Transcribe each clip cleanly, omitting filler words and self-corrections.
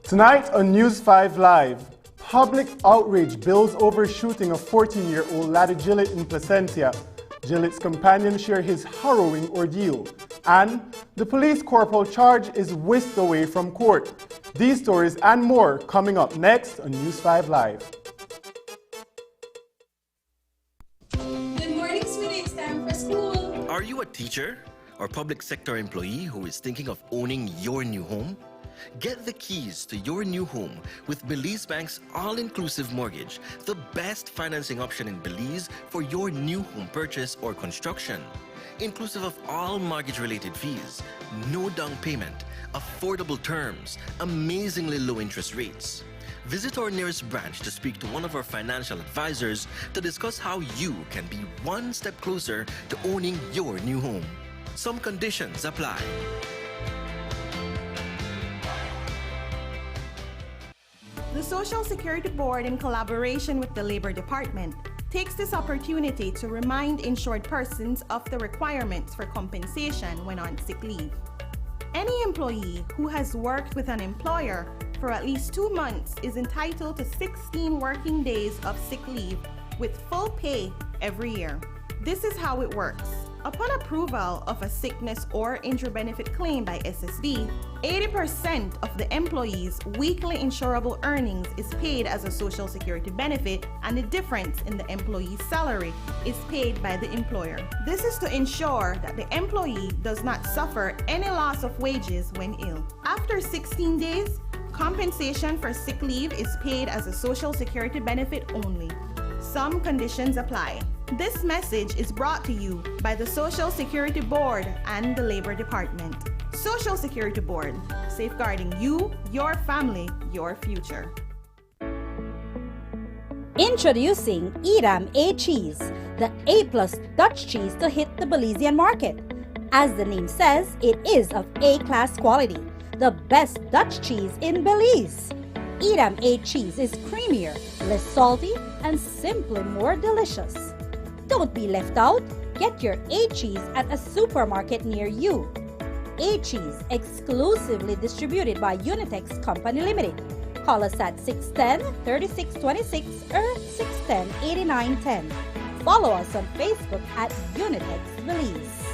Tonight on News 5 Live, public outrage builds over shooting a 14-year-old laddie Gillett in Placencia. Gillett's companion share his harrowing ordeal. And the police corporal charge is whisked away from court. These stories and more coming up next on News 5 Live. Good morning, sweetie. It's time for school. Are you a teacher or public sector employee who is thinking of owning your new home? Get the keys to your new home with Belize Bank's all-inclusive mortgage, the best financing option in Belize for your new home purchase or construction. Inclusive of all mortgage-related fees, no down payment, affordable terms, amazingly low interest rates. Visit our nearest branch to speak to one of our financial advisors to discuss how you can be one step closer to owning your new home. Some conditions apply. The Social Security Board, in collaboration with the Labor Department, takes this opportunity to remind insured persons of the requirements for compensation when on sick leave. Any employee who has worked with an employer for at least 2 months is entitled to 16 working days of sick leave with full pay every year. This is how it works. Upon approval of a sickness or injury benefit claim by SSD, 80% of the employee's weekly insurable earnings is paid as a Social Security benefit, and the difference in the employee's salary is paid by the employer. This is to ensure that the employee does not suffer any loss of wages when ill. After 16 days, compensation for sick leave is paid as a Social Security benefit only. Some conditions apply. This message is brought to you by the Social Security Board and the Labor Department. Social Security Board, safeguarding you, your family, your future. Introducing Edam A cheese, the A+ Dutch cheese to hit the Belizean market. As the name says, it is of A-class quality, the best Dutch cheese in Belize. Edam A cheese is creamier, less salty, and simply more delicious. Don't be left out. Get your A-cheese at a supermarket near you. A-cheese, exclusively distributed by Unitex Company Limited. Call us at 610-3626 or 610-8910. Follow us on Facebook at Unitex Belize.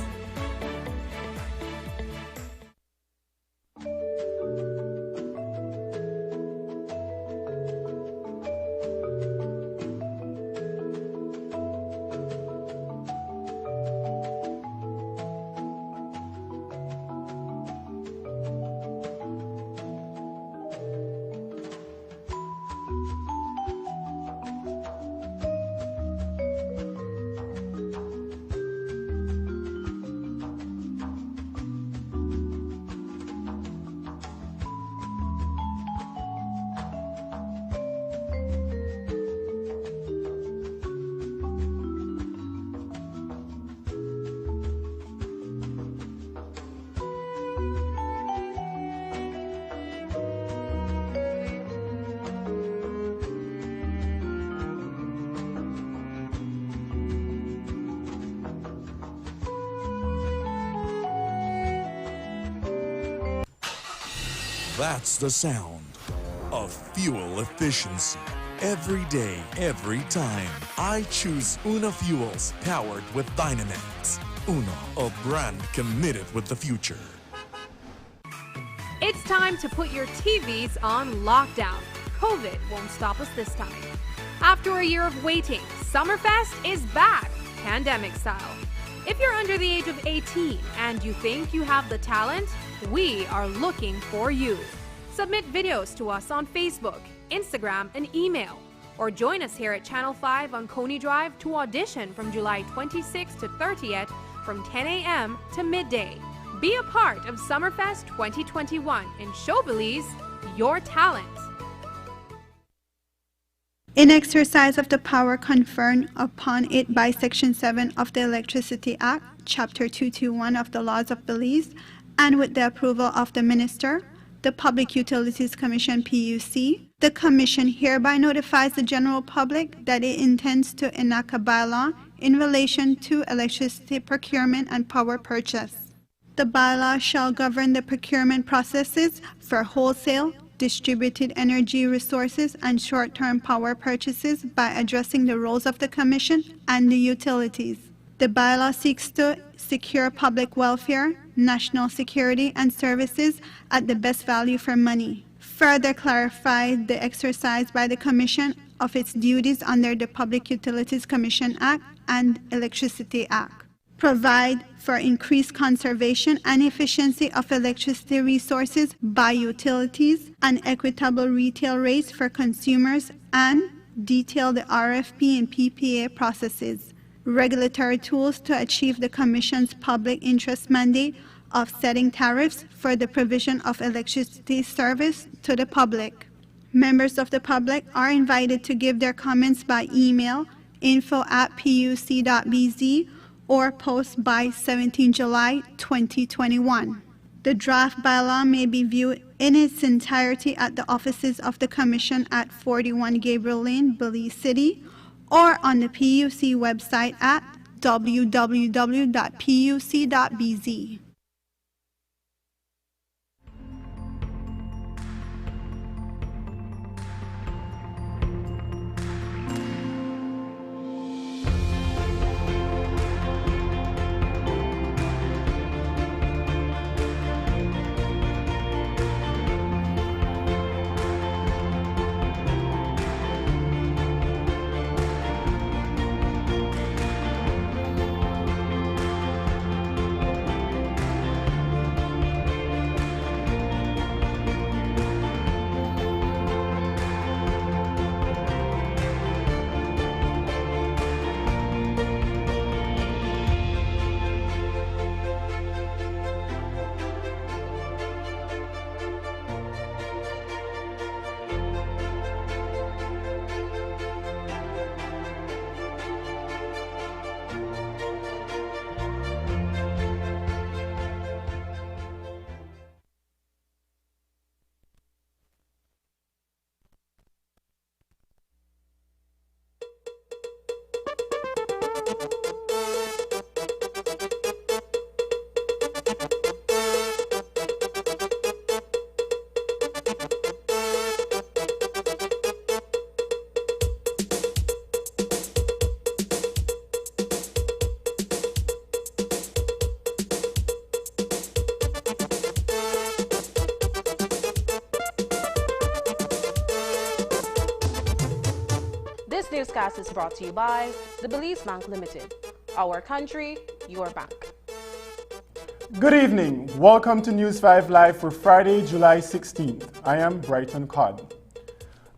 That's the sound of fuel efficiency. Every day, every time, I choose Una Fuels, powered with Dynamax. Una, a brand committed with the future. It's It's time to put your TVs on lockdown. COVID won't stop us this time. After a year of waiting, Summerfest is back, pandemic style. If you're under the age of 18 and you think you have the talent, we are looking for you. Submit videos to us on Facebook, Instagram, and email. Or join us here at Channel 5 on Coney Drive to audition from July 26th to 30th from 10 a.m. to midday. Be a part of Summerfest 2021 and show Belize your talent. In exercise of the power conferred upon it by Section 7 of the Electricity Act, Chapter 221 of the Laws of Belize, and with the approval of the Minister, the Public Utilities Commission PUC, the Commission hereby notifies the general public that it intends to enact a bylaw in relation to electricity procurement and power purchase. The bylaw shall govern the procurement processes for wholesale, distributed energy resources, and short-term power purchases by addressing the roles of the Commission and the utilities. The bylaw seeks to secure public welfare, national security, and services at the best value for money. Further clarify the exercise by the Commission of its duties under the Public Utilities Commission Act and Electricity Act. Provide for increased conservation and efficiency of electricity resources by utilities and equitable retail rates for consumers, and detail the RFP and PPA processes. Regulatory tools to achieve the Commission's public interest mandate of setting tariffs for the provision of electricity service to the public. Members of the public are invited to give their comments by email info@puc.bz or post by 17 July 2021. The draft bylaw may be viewed in its entirety at the offices of the Commission at 41 Gabriel Lane, Belize City, or on the PUC website at www.puc.bz. This newscast is brought to you by the Belize Bank Limited. Our country, your bank. Good evening. Welcome to News 5 Live for Friday, July 16th. I am Brighton Codd.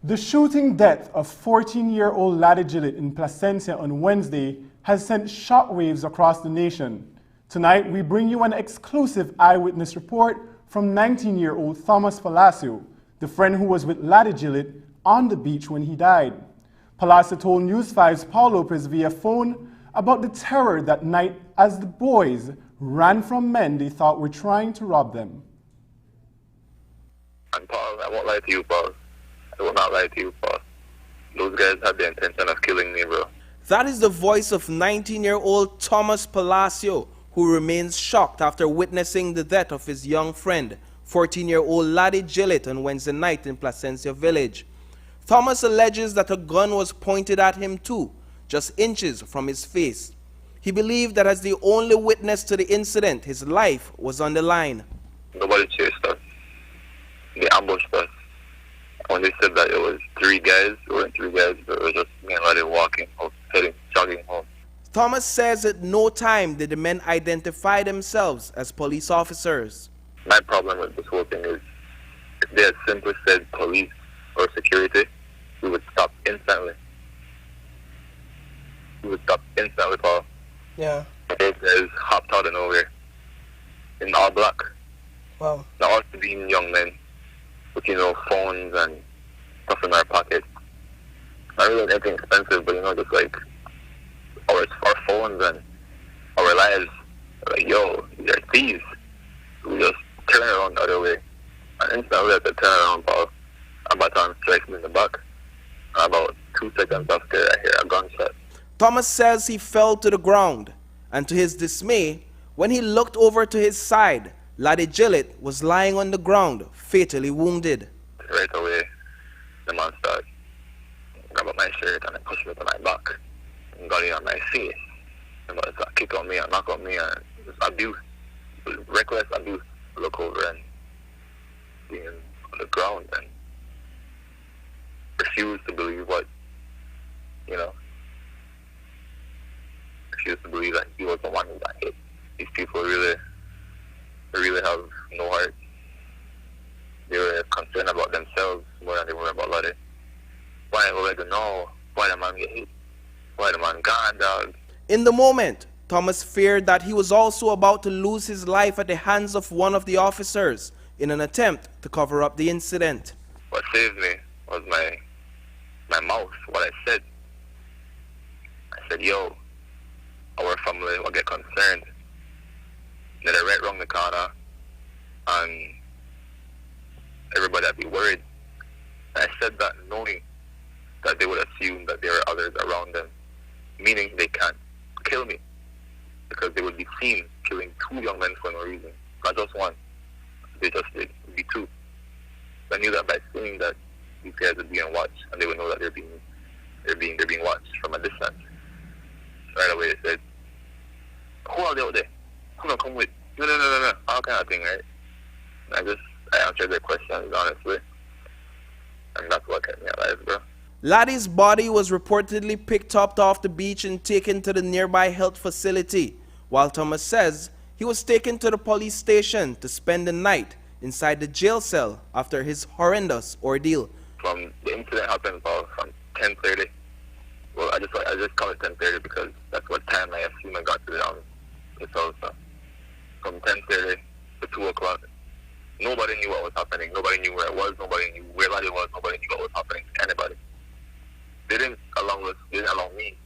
The shooting death of 14-year-old Laddie Gillett in Placencia on Wednesday has sent shockwaves across the nation. Tonight, we bring you an exclusive eyewitness report from 19-year-old Thomas Palacio, the friend who was with Laddie Gillett on the beach when he died. Palacio told News 5's Paul Lopez via phone about the terror that night as the boys ran from men they thought were trying to rob them. And Paul, I won't lie to you, Paul. I will not lie to you, Paul. Those guys had the intention of killing me, bro. That is the voice of 19-year-old Thomas Palacio, who remains shocked after witnessing the death of his young friend, 14-year-old Laddie Gillett, on Wednesday night in Placencia village. Thomas alleges that a gun was pointed at him too, just inches from his face. He believed that as the only witness to the incident, his life was on the line. Nobody chased us. they ambushed us. When they said that it was 3 guys, it wasn't 3 guys, but it was just me and Lottie walking, jogging home. Thomas says at no time did the men identify themselves as police officers. My problem with this whole thing is, if they had simply said police or security, we would stop instantly. Paul. Yeah. Those guys hopped out of nowhere in all black. Wow. Now, us being young men with, phones and stuff in our pockets. Not really anything expensive, but, just like our phones and our lives. Like, yo, these are thieves. We just turn around the other way. And instantly at the turnaround, Paul, a baton strikes me in the back. And about 2 seconds after, I hear a gunshot. Thomas says he fell to the ground, and to his dismay, when he looked over to his side, Laddie Gillett was lying on the ground, fatally wounded. Right away, the man started grab up my shirt and pushed me to my back and got it on my face. And it was a kick on me and knock on me and it was abuse. It was reckless abuse. Look over and being on the ground and refuse to believe what, refuse to believe that he was the one who got hit. These people really have no heart. They were concerned about themselves more than they were about Lottie. Why would I know? Why the man get hit? Why the man gone, dog? In the moment, Thomas feared that he was also about to lose his life at the hands of one of the officers in an attempt to cover up the incident. What saved me was my mouth, what I said. I said, yo, our family will get concerned. Then I right round the corner and everybody would be worried. I said that knowing that they would assume that there are others around them, meaning they can't kill me because they would be seen killing 2 young men for no reason. Not just one. They just did. It would be 2. So I knew that by seeing that these guys would be on watch and they would know that they're being watched from a distance. So right away they said, who are they out there? Who don't come with? No. All kind of thing, right? And I answered their questions honestly. And that's what kept me alive, bro. Laddie's body was reportedly picked up off the beach and taken to the nearby health facility, while Thomas says he was taken to the police station to spend the night inside the jail cell after his horrendous ordeal. From the incident happened from 10:30. Well, I just call it 10:30 because that's what time I assume I got to the house. So from 10:30 to 2 o'clock, nobody knew what was happening. Nobody knew where I was. Nobody knew where Laddie was. Nobody knew what was happening to anybody. They didn't allow me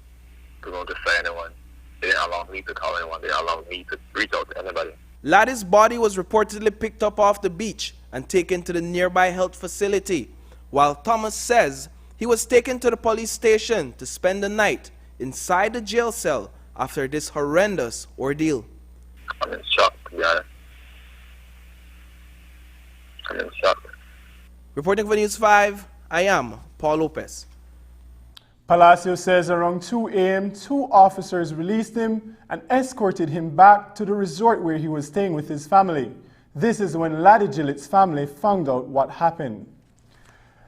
to notify anyone. They didn't allow me to call anyone. They didn't allow me to reach out to anybody. Laddie's body was reportedly picked up off the beach and taken to the nearby health facility, while Thomas says he was taken to the police station to spend the night inside the jail cell after this horrendous ordeal. I'm in shock, to be honest. I'm in shock. Reporting for News 5, I am Paul Lopez. Palacio says around 2 a.m., 2 officers released him and escorted him back to the resort where he was staying with his family. This is when Laddie Gillett's family found out what happened.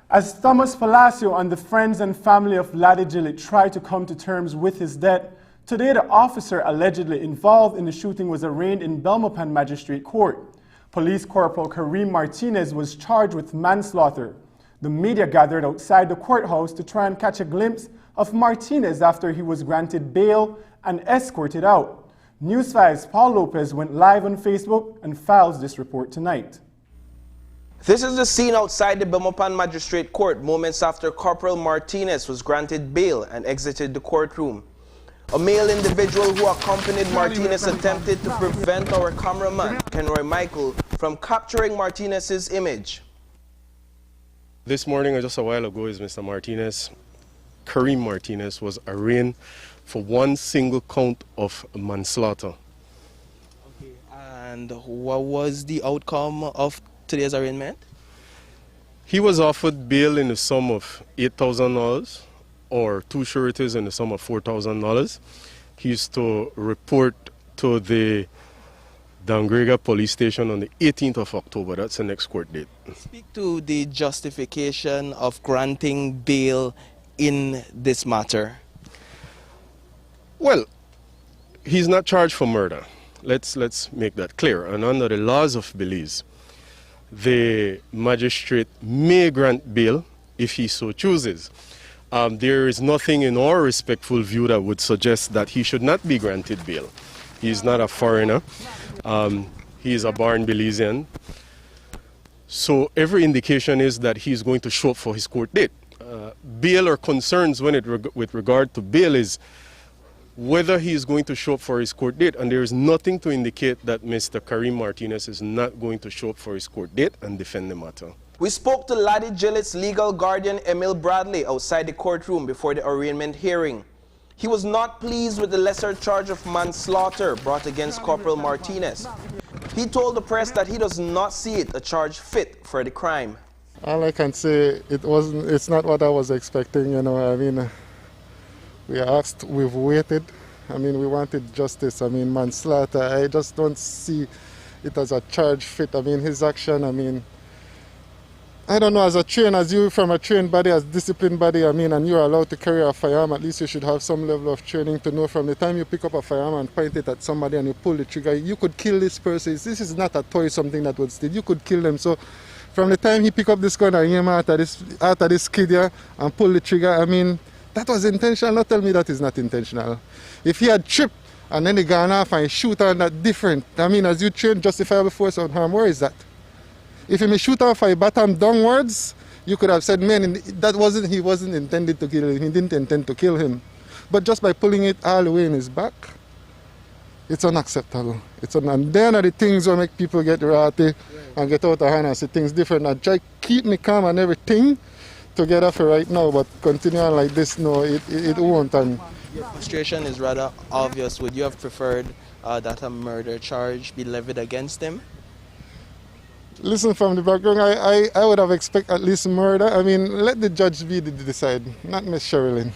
As Thomas Palacio and the friends and family of Laddie Gillett tried to come to terms with his death, today the officer allegedly involved in the shooting was arraigned in Belmopan Magistrate Court. Police Corporal Kareem Martinez was charged with manslaughter. The media gathered outside the courthouse to try and catch a glimpse of Martinez after he was granted bail and escorted out. News 5's Paul Lopez went live on Facebook and files this report tonight. This is the scene outside the Belmopan Magistrate Court moments after Corporal Martinez was granted bail and exited the courtroom. A male individual who accompanied Martinez attempted to prevent our cameraman, Kenroy Michael, from capturing Martinez's image. This morning, or just a while ago, is Mr. Martinez, Kareem Martinez, was arraigned for 1 single count of manslaughter. Okay, and what was the outcome of today's arraignment? He was offered bail in the sum of $8,000 or 2 sureties in the sum of $4,000. He is to report to the Dangrega Police Station on the 18th of October. That's the next court date. Speak to the justification of granting bail in this matter. Well, he's not charged for murder. Let's make that clear. And under the laws of Belize, the magistrate may grant bail if he so chooses. There is nothing in our respectful view that would suggest that he should not be granted bail. He's not a foreigner. He is a born Belizean. So every indication is that he's going to show up for his court date. Bail or concerns with regard to bail is whether he is going to show up for his court date, and there is nothing to indicate that Mr. Karim Martinez is not going to show up for his court date and defend the matter. We spoke to Laddie Gillett's legal guardian, Emil Bradley, outside the courtroom before the arraignment hearing. He was not pleased with the lesser charge of manslaughter brought against Corporal Martinez. He told the press that he does not see it a charge fit for the crime. All I can say, it's not what I was expecting, you know. I mean, we asked, we've waited. I mean, we wanted justice. I mean, manslaughter, I just don't see it as a charge fit. I mean, his action, I mean, I don't know, as you from a trained body, as disciplined body, I mean, and you're allowed to carry a firearm, at least you should have some level of training to know from the time you pick up a firearm and point it at somebody and you pull the trigger, you could kill this person. This is not a toy, something that would steal. You could kill them. So from the time he picked up this gun and aim out at this kid here and pull the trigger, I mean, that was intentional. Don't tell me that is not intentional. If he had tripped and then he gone off and shoot on that different, I mean, as you train justifiable force of harm, where is that? If he may shoot off a bottom downwards, you could have said, man, he wasn't intended to kill him. He didn't intend to kill him. But just by pulling it all the way in his back, it's unacceptable. And then are the things that make people get ratty and get out of hand and see things different. And try keep me calm and everything together for right now, but continuing like this, no, it won't. And your frustration is rather obvious. Would you have preferred that a murder charge be levied against him? Listen, from the background, I would have expected at least murder. I mean, let the judge decide, not Miss Sherilyn.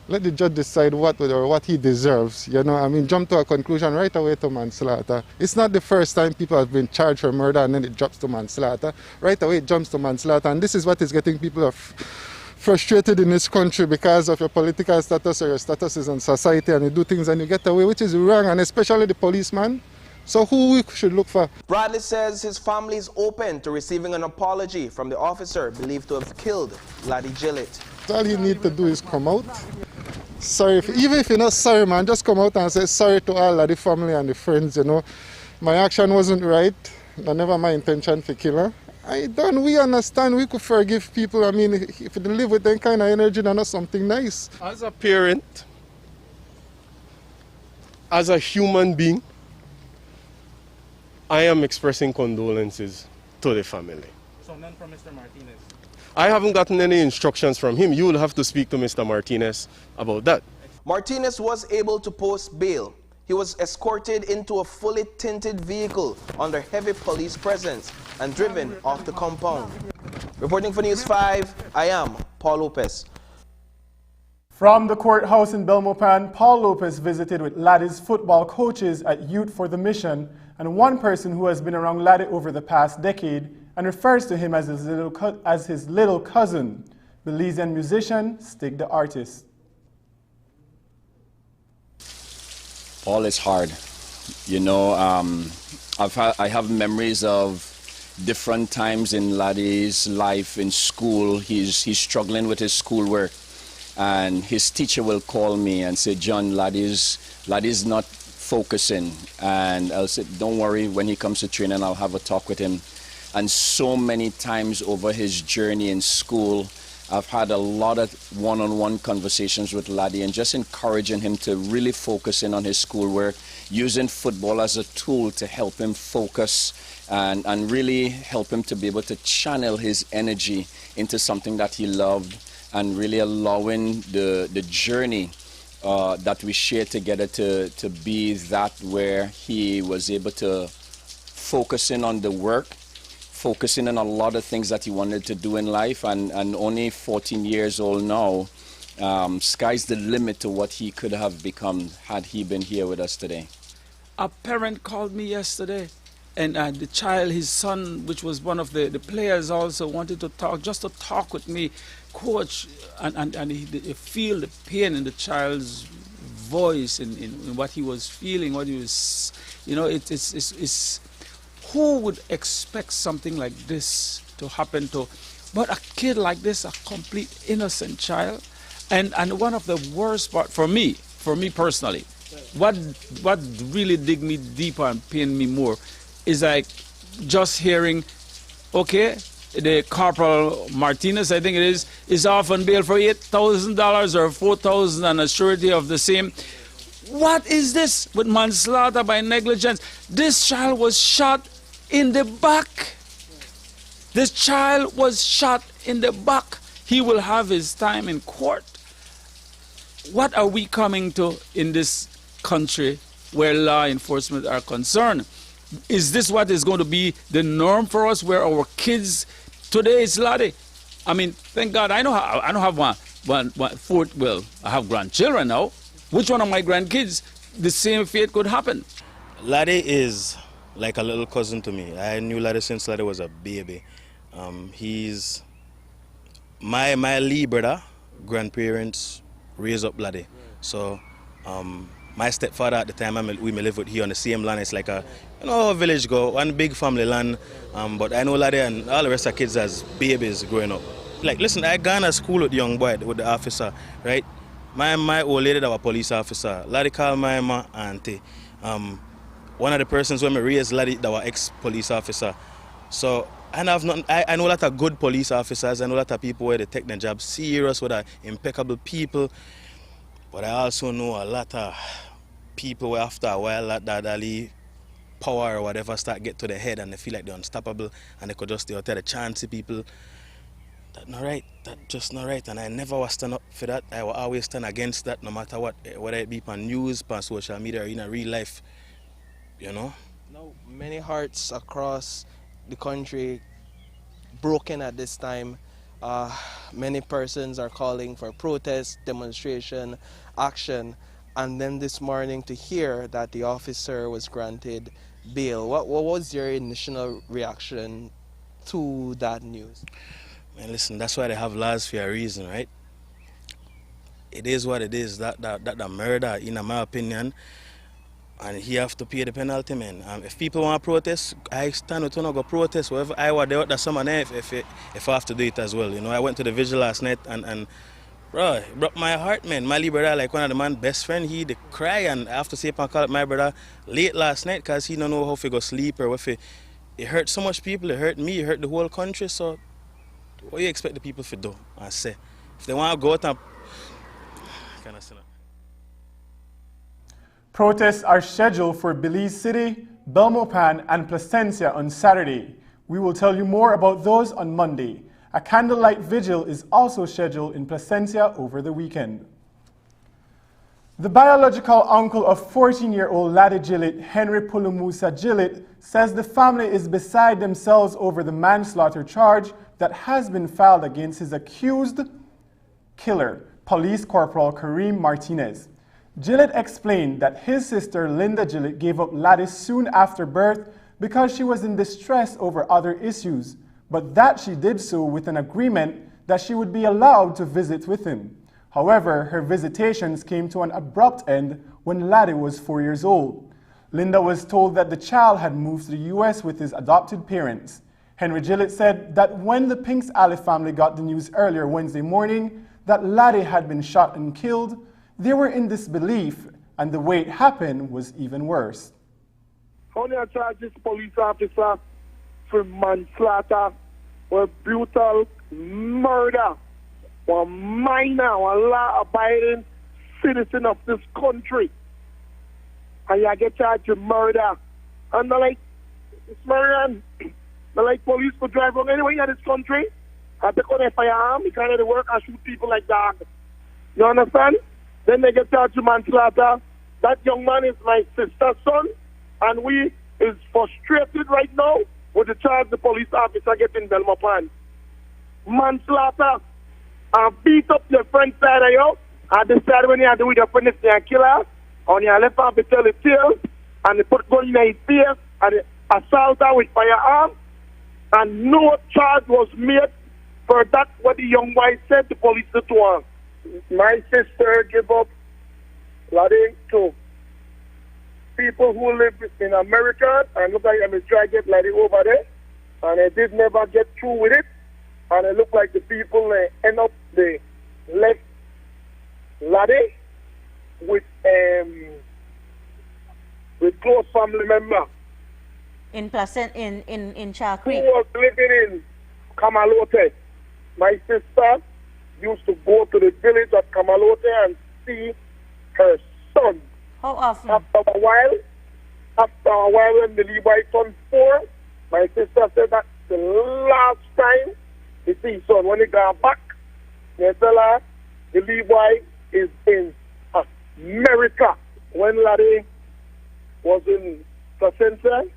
Let the judge decide what he deserves. You know, I mean, jump to a conclusion right away to manslaughter. It's not the first time people have been charged for murder and then it drops to manslaughter. Right away it jumps to manslaughter, and this is what is getting people frustrated in this country because of your political status or your statuses in society, and you do things and you get away, which is wrong, and especially the policeman. So who we should look for? Bradley says his family is open to receiving an apology from the officer believed to have killed Laddie Gillett. All you need to do is come out. Sorry, even if you're not sorry, man, just come out and say sorry to all of the family and the friends, you know. My action wasn't right. That never my intention to kill her. We understand, we could forgive people. I mean, if they live with that kind of energy, they're not something nice. As a parent, as a human being, I am expressing condolences to the family. So none from Mr. Martinez? I haven't gotten any instructions from him. You will have to speak to Mr. Martinez about that. Martinez was able to post bail. He was escorted into a fully tinted vehicle under heavy police presence and driven off the compound. Reporting for News 5, I am Paul Lopez. From the courthouse in Belmopan, Paul Lopez visited with Laddie's football coaches at Youth for the Mission and one person who has been around Laddie over the past decade and refers to him as his little cousin, Belizean musician Stig the Artist. Paul is hard. You know, I have memories of different times in Laddie's life in school. He's struggling with his schoolwork, and his teacher will call me and say, John, Laddie's not focusing, and I'll say, don't worry, when he comes to training I'll have a talk with him. And so many times over his journey in school, I've had a lot of one-on-one conversations with Laddie and just encouraging him to really focus in on his schoolwork, using football as a tool to help him focus and really help him to be able to channel his energy into something that he loved, and really allowing the journey that we shared together to be that where he was able to focus in on the work, focusing on a lot of things that he wanted to do in life, and only 14 years old now, sky's the limit to what he could have become had he been here with us today. a parent called me yesterday, and the child, his son, which was one of the players, also wanted to talk, just to talk with me, coach, and he feel the pain in the child's voice, in what he was feeling, what he was, you know, it's who would expect something like this to happen to, but a kid like this, a complete innocent child, and one of the worst part for me personally, what really dig me deeper and pain me more is like just hearing, okay, the Corporal Martinez, I think it is off on bail for $8,000 or $4,000 and a surety of the same. What is this with manslaughter by negligence? This child was shot in the back. This child was shot in the back. He will have his time in court. What are we coming to in this country where law enforcement are concerned? Is this what is going to be the norm for us, where our kids today is laddie? I mean, thank God I don't have one fourth. Well, I have grandchildren now. Which one of my grandkids the same fate could happen? Laddie is like a little cousin to me. I knew Laddie since Laddie was a baby. He's my Lee brother. Grandparents raised up Laddie. So my stepfather at the time, we may live with here on the same land. It's like a, you know, a village go, one big family land. But I know Laddie and all the rest of the kids as babies growing up. Like, listen, I gone to school with the young boy, with the officer, right? My old lady that was a police officer. Laddie called my ma auntie. One of the persons when I raised Laddie that was ex-police officer. So I know a lot of good police officers. I know a lot of people where they take their job serious, where they're impeccable people. But I also know a lot of people where after a while that power or whatever start get to their head and they feel like they're unstoppable and they could just take the chance of people. That's not right. That's just not right. And I never was stand up for that. I will always stand against that no matter what, whether it be on news, on social media, or in a real life, you know? Now, many hearts across the country broken at this time. Many persons are calling for protest, demonstration, action, and then this morning to hear that the officer was granted bail. What was your initial reaction to that news? Man, listen, that's why they have laws for a reason, right? It is what it is. That murder, in my opinion, and he have to pay the penalty, man. If people want to protest, I stand with go protest. Wherever I was there, that's someone if I have to do it as well. You know, I went to the vigil last night and bro, it broke my heart, man. My little brother, like one of the man's best friend, he cry, and I have to say, I called my brother late last night because he don't know how to go sleep or if it hurt so much people. It hurt me, it hurt the whole country. So what do you expect the people to do? I say, if they want to go out and kind of say that. Protests are scheduled for Belize City, Belmopan, and Placencia on Saturday. We will tell you more about those on Monday. A candlelight vigil is also scheduled in Placencia over the weekend. The biological uncle of 14-year-old Laddie Gillett, Henry Pulumusa Gillett, says the family is beside themselves over the manslaughter charge that has been filed against his accused killer, Police Corporal Kareem Martinez. Gillett explained that his sister Linda Gillett gave up Laddie soon after birth because she was in distress over other issues, but that she did so with an agreement that she would be allowed to visit with him. However, her visitations came to an abrupt end when Laddie was 4 years old. Linda was told that the child had moved to the U.S. with his adopted parents. Henry Gillett said that when the Pinks Alley family got the news earlier Wednesday morning that Laddie had been shot and killed, they were in disbelief, and the way it happened was even worse. How do you charge this police officer for manslaughter or brutal murder or minor or law-abiding citizen of this country? And you get charged with murder. And not like, it's murder. Not like police could drive wrong anyway in this country. And they could have firearm, they can't work and shoot people like that. You understand? Then they get charged with manslaughter. That young man is my sister's son, and we is frustrated right now with the charge the police officer getting Belmopan. Manslaughter, and beat up your friend side of you, and decide when you do with your friend if you're a killer, and you left off to tell the tale, and they put gun in his face and they assault her with firearm, and no charge was made for that. What the young boy said, the police to her. My sister gave up Laddie to people who live in America, and look like I'm trying to get Laddie over there, and they did never get through with it, and it looked like the people end up, they left Laddie with close family member in Char who Creek. was living in Camalote. My sister used to go to the village of Camalote and see her son. How often? After a while, when the Levi turned 4, my sister said that the last time he see his son, when he got back, they tell her the Levi is in America. When Laddie was in Placencia,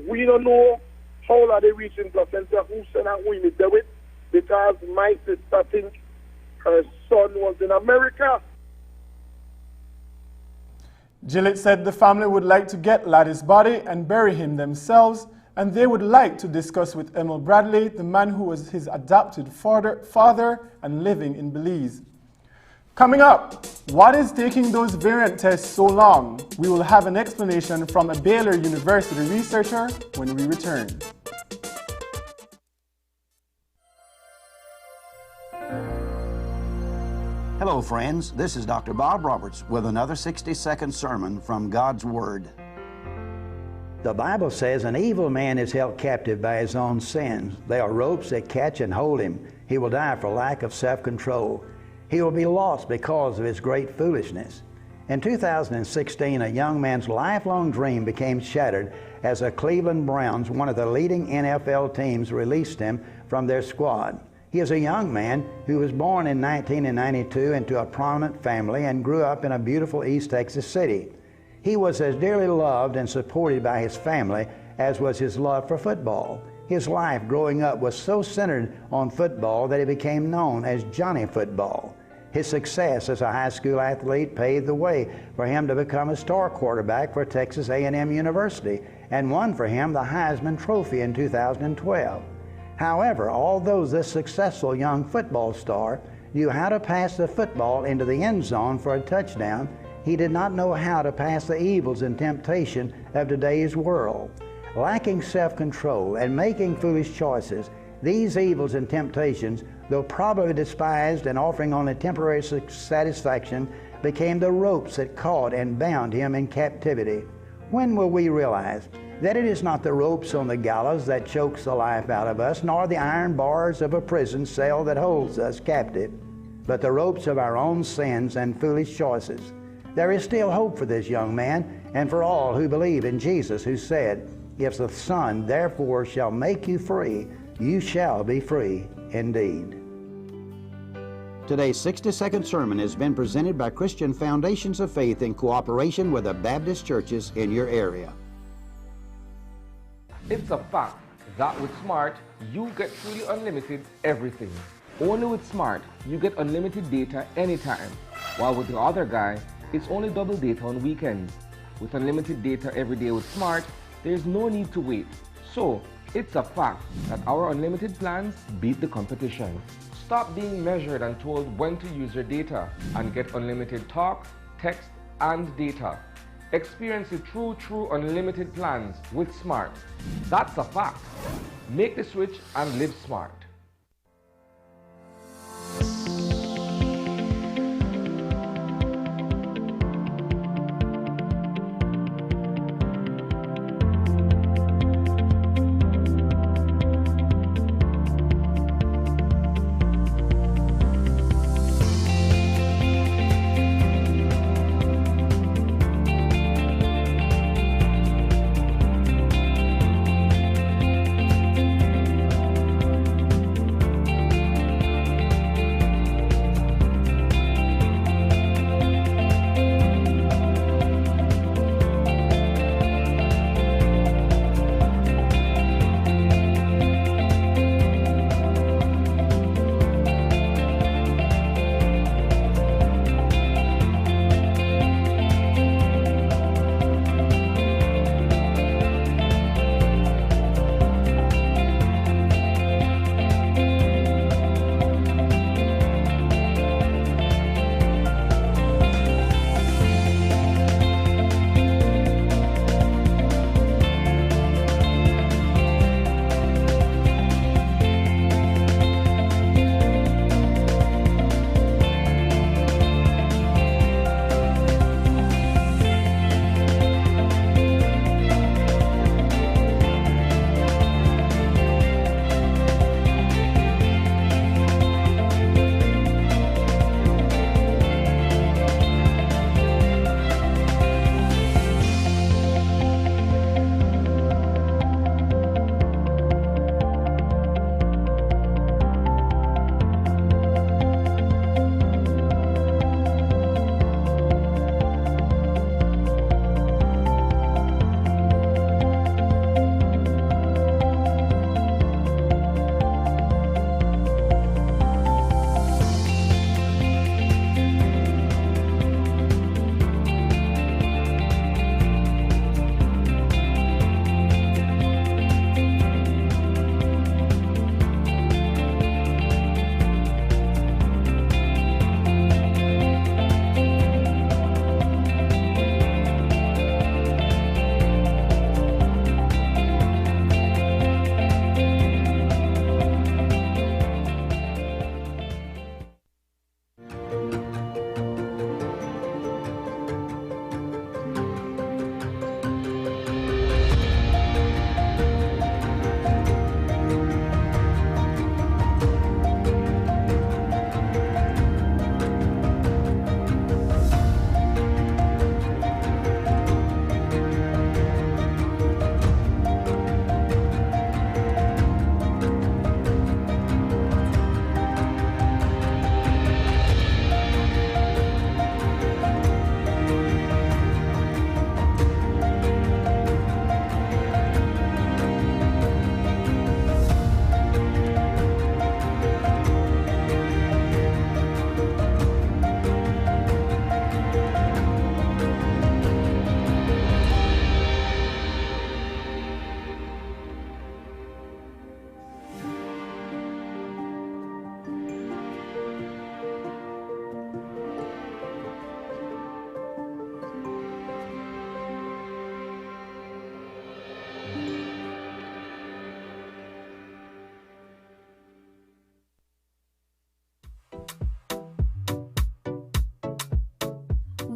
we don't know how Laddie reached in Placencia, who sent her, who he met with, because my sister thinks her son was in America. Gillett said the family would like to get Laddie's body and bury him themselves, and they would like to discuss with Emil Bradley, the man who was his adopted father and living in Belize. Coming up, what is taking those variant tests so long? We will have an explanation from a Baylor University researcher when we return. Hello, friends. This is Dr. Bob Roberts with another 60-second sermon from God's Word. The Bible says an evil man is held captive by his own sins. They are ropes that catch and hold him. He will die for lack of self-control. He will be lost because of his great foolishness. In 2016, a young man's lifelong dream became shattered as the Cleveland Browns, one of the leading NFL teams, released him from their squad. He is a young man who was born in 1992 into a prominent family and grew up in a beautiful East Texas city. He was as dearly loved and supported by his family as was his love for football. His life growing up was so centered on football that he became known as Johnny Football. His success as a high school athlete paved the way for him to become a star quarterback for Texas A&M University and won for him the Heisman Trophy in 2012. However, although this successful young football star knew how to pass the football into the end zone for a touchdown, he did not know how to pass the evils and temptation of today's world. Lacking self-control and making foolish choices, these evils and temptations, though probably despised and offering only temporary satisfaction, became the ropes that caught and bound him in captivity. When will we realize that it is not the ropes on the gallows that chokes the life out of us, nor the iron bars of a prison cell that holds us captive, but the ropes of our own sins and foolish choices? There is still hope for this young man and for all who believe in Jesus, who said, "If the Son therefore shall make you free, you shall be free indeed." Today's 60-second sermon has been presented by Christian Foundations of Faith in cooperation with the Baptist churches in your area. It's a fact that with Smart, you get truly unlimited everything. Only with Smart, you get unlimited data anytime, while with the other guy, it's only double data on weekends. With unlimited data every day with Smart, there's no need to wait. So, it's a fact that our unlimited plans beat the competition. Stop being measured and told when to use your data and get unlimited talk, text, and data. Experience the true unlimited plans with Smart. That's a fact. Make the switch and live smart.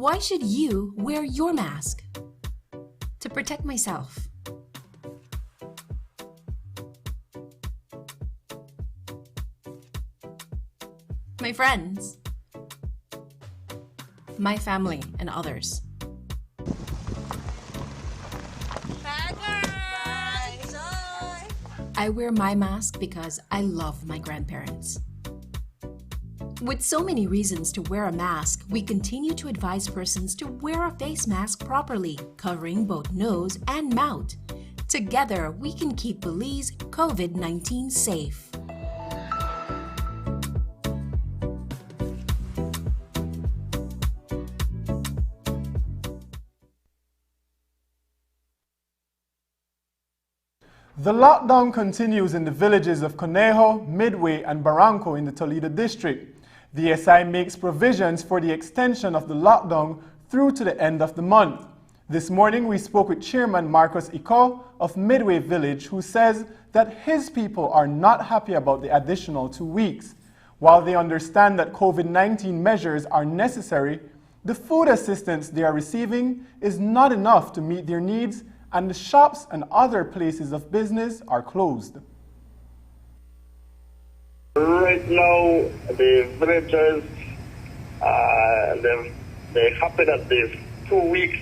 Why should you wear your mask? To protect myself. My friends. My family and others. I wear my mask because I love my grandparents. With so many reasons to wear a mask, we continue to advise persons to wear a face mask properly, covering both nose and mouth. Together, we can keep Belize COVID-19 safe. The lockdown continues in the villages of Conejo, Midway, and Barranco in the Toledo district. The SI makes provisions for the extension of the lockdown through to the end of the month. This morning, we spoke with Chairman Marcos Iko of Midway Village, who says that his people are not happy about the additional 2 weeks. While they understand that COVID-19 measures are necessary, the food assistance they are receiving is not enough to meet their needs, and the shops and other places of business are closed. Right now, the villagers, they're happy that the 2 weeks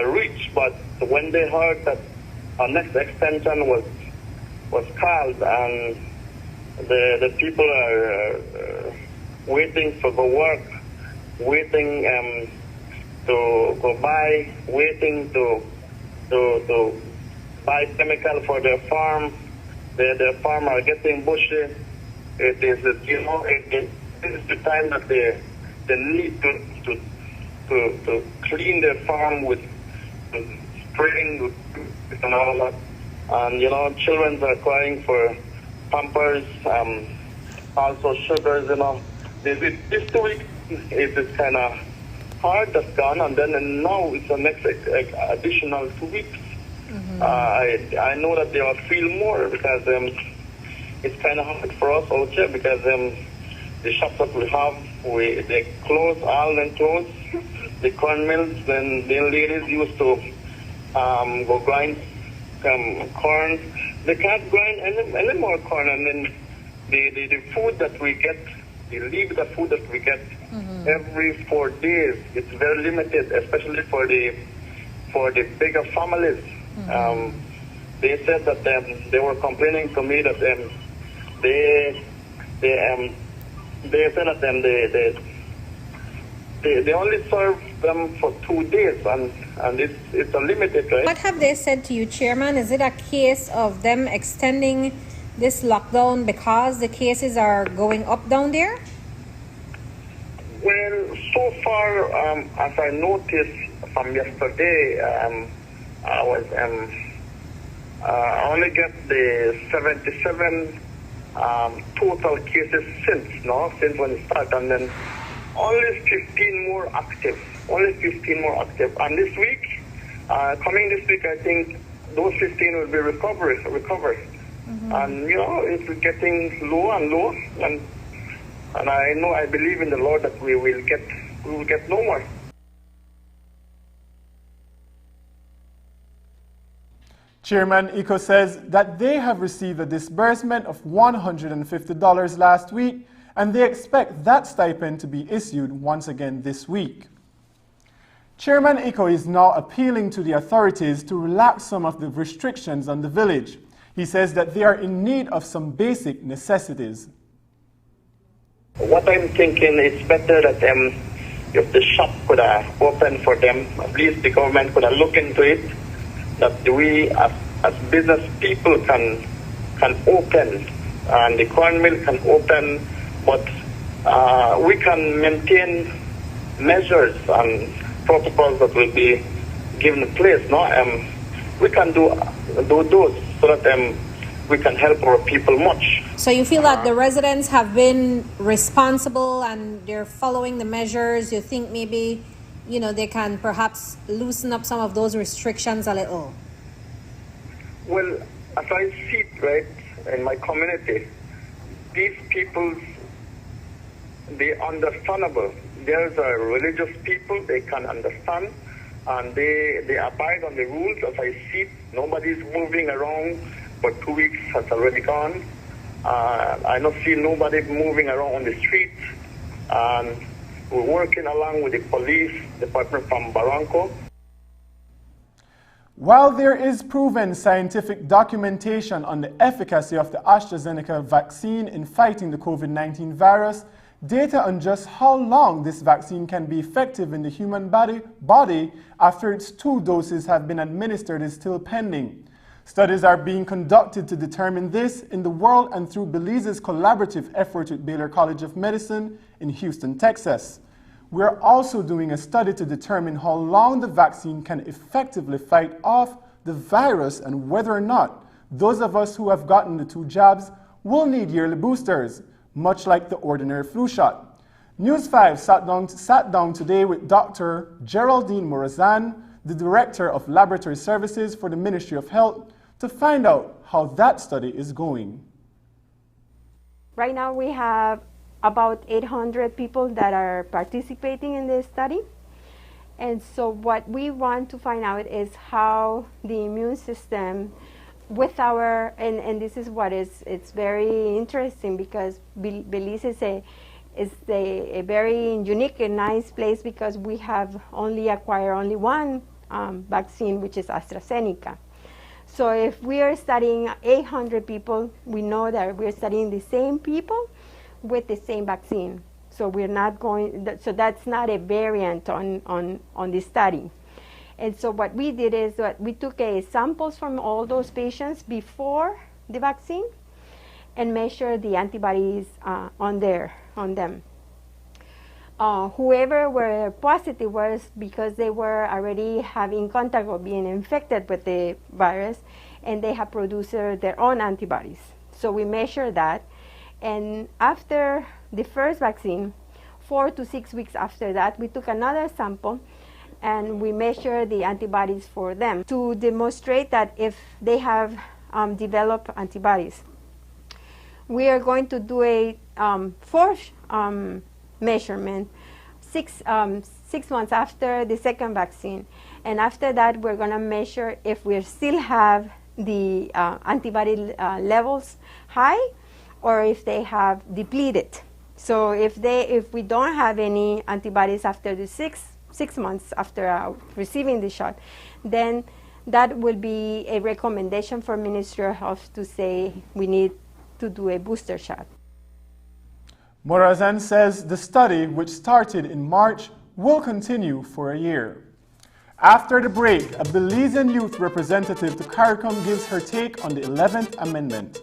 reached, but when they heard that our next extension was called, and the people are waiting for the work, waiting to go buy, waiting to buy chemical for their farm. Their farm are getting bushy. It is, it is the time that they need to clean their farm with spraying and all that. And children are crying for Pampers, also sugars. This 2 weeks is kind of hard, that's gone, and then now it's the next additional 2 weeks. I know that they will feel more because it's kind of hard for us out here because the shops that we have, they close, all them close. The corn mills, then the ladies used to go grind corn. They can't grind any more corn, and then the food that we get, the food that we get every 4 days, it's very limited, especially for the bigger families. They said that they were complaining to me that they said that they only serve them for 2 days, and it's unlimited, right? What have they said to you, Chairman? Is it a case of them extending this lockdown because the cases are going up down there? Well, so far, as I noticed from yesterday, I only get the 77 total cases since when it started, and then only 15 more active. And this week, coming this week, I think those 15 will be recovered. And it's getting lower and lower, and I believe in the Lord that we will get no more. Chairman Iko says that they have received a disbursement of $150 last week, and they expect that stipend to be issued once again this week. Chairman Iko is now appealing to the authorities to relax some of the restrictions on the village. He says that they are in need of some basic necessities. What I'm thinking is better that if the shop could have opened for them, at least the government could have looked into it, that we as business people can open, and the corn mill can open, but we can maintain measures and protocols that will be given place. We can do those so that we can help our people much. So you feel that the residents have been responsible and they're following the measures. You think maybe, they can perhaps loosen up some of those restrictions a little? Well, as I see it, right, in my community, these people, they're understandable. there's a religious people, they can understand, and they abide on the rules. As I see, nobody's moving around, but 2 weeks has already gone. I don't see nobody moving around on the street, and we're working along with the police department from Barranco. While there is proven scientific documentation on the efficacy of the AstraZeneca vaccine in fighting the COVID-19 virus, data on just how long this vaccine can be effective in the human body after its 2 doses have been administered is still pending. Studies are being conducted to determine this in the world and through Belize's collaborative effort with Baylor College of Medicine in Houston, Texas. We are also doing a study to determine how long the vaccine can effectively fight off the virus and whether or not those of us who have gotten the 2 jabs will need yearly boosters, much like the ordinary flu shot. News 5 sat down today with Dr. Geraldine Morazan, the Director of Laboratory Services for the Ministry of Health, to find out how that study is going. Right now we have about 800 people that are participating in this study. And so what we want to find out is how the immune system with our, and this is what it's very interesting because Belize is a very unique and nice place because we have acquired one vaccine, which is AstraZeneca. So if we are studying 800 people, we know that we're studying the same people with the same vaccine. So we're not going, so that's not a variant on the study. And so what we did is that we took samples from all those patients before the vaccine and measured the antibodies on them. Whoever were positive was because they were already having contact or being infected with the virus, and they have produced their own antibodies. So we measured that. And after the first vaccine, 4 to 6 weeks after that, we took another sample and we measured the antibodies for them to demonstrate that if they have developed antibodies. We are going to do a fourth measurement 6 months after the second vaccine. And after that, we're going to measure if we still have the antibody levels high or if they have depleted. So if we don't have any antibodies after the six months after receiving the shot, then that will be a recommendation for Ministry of Health to say we need to do a booster shot. Morazan says the study, which started in March, will continue for a year. After the break, a Belizean youth representative to CARICOM gives her take on the 11th Amendment.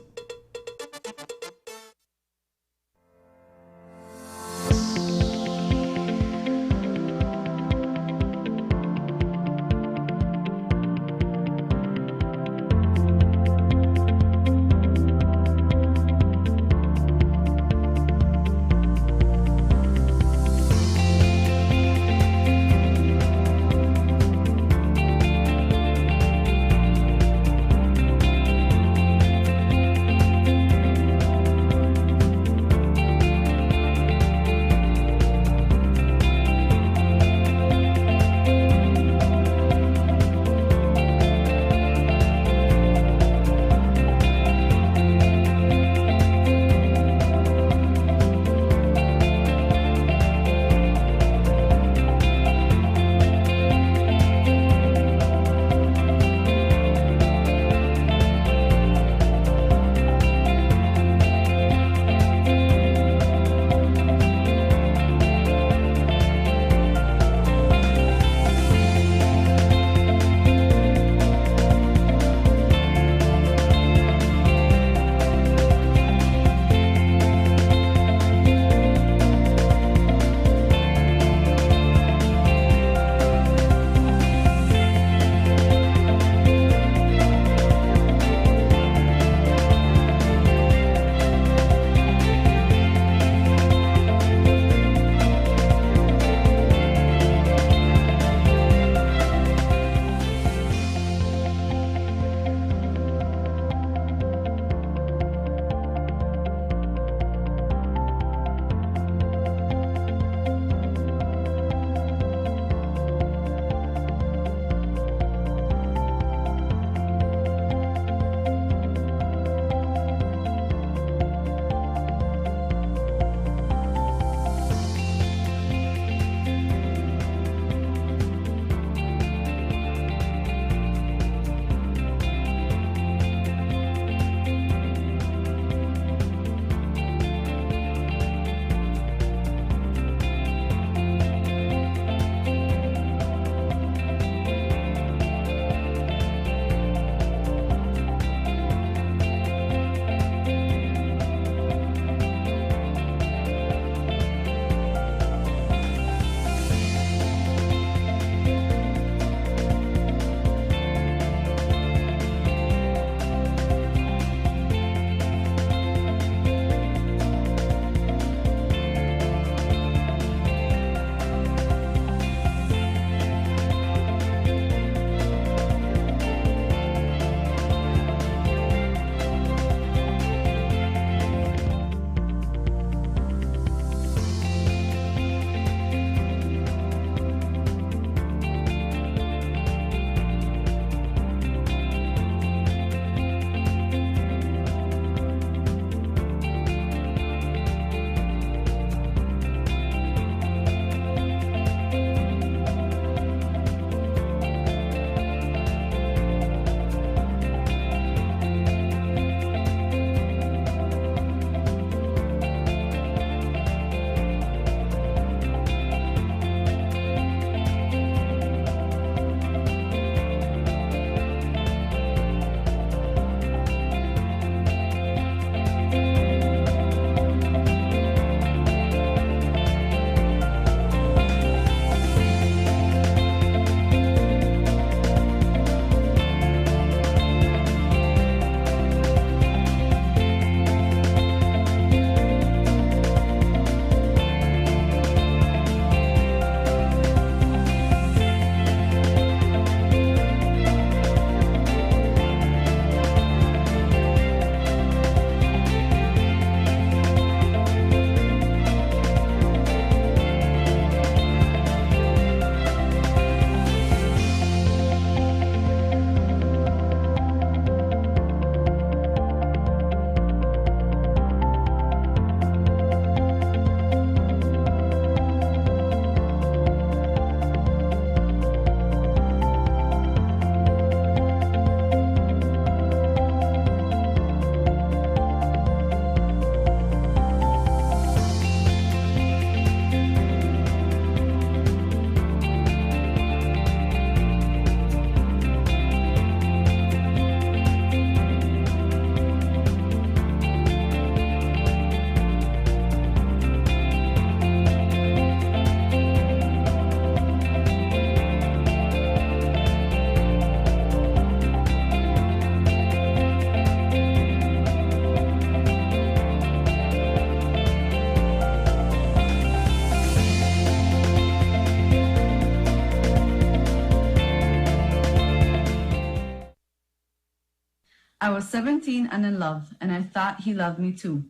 I was 17 and in love, and I thought he loved me too.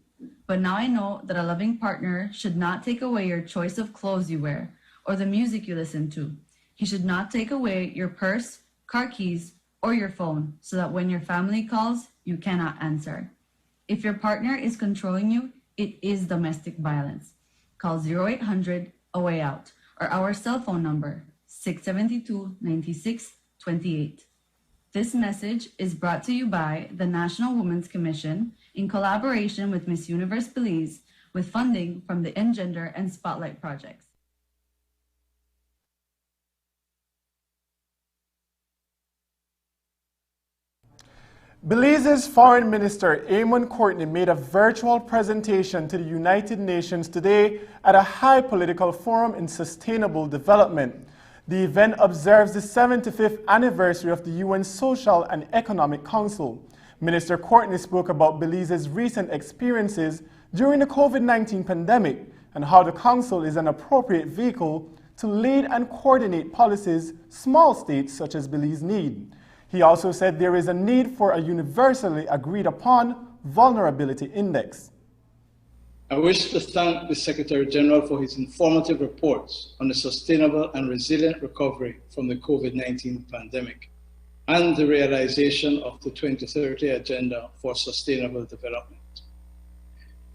But now I know that a loving partner should not take away your choice of clothes you wear or the music you listen to. He should not take away your purse, car keys, or your phone so that when your family calls, you cannot answer. If your partner is controlling you, it is domestic violence. Call 0800 A Way Out or our cell phone number 672-9628. This message is brought to you by the National Women's Commission in collaboration with Miss Universe Belize with funding from the Engender and Spotlight projects. Belize's Foreign Minister Eamon Courtney made a virtual presentation to the United Nations today at a high political forum in sustainable development. The event observes the 75th anniversary of the UN Social and Economic Council. Minister Courtney spoke about Belize's recent experiences during the COVID-19 pandemic and how the Council is an appropriate vehicle to lead and coordinate policies small states such as Belize need. He also said there is a need for a universally agreed upon vulnerability index. I wish to thank the Secretary General for his informative reports on the sustainable and resilient recovery from the COVID-19 pandemic and the realization of the 2030 Agenda for Sustainable Development.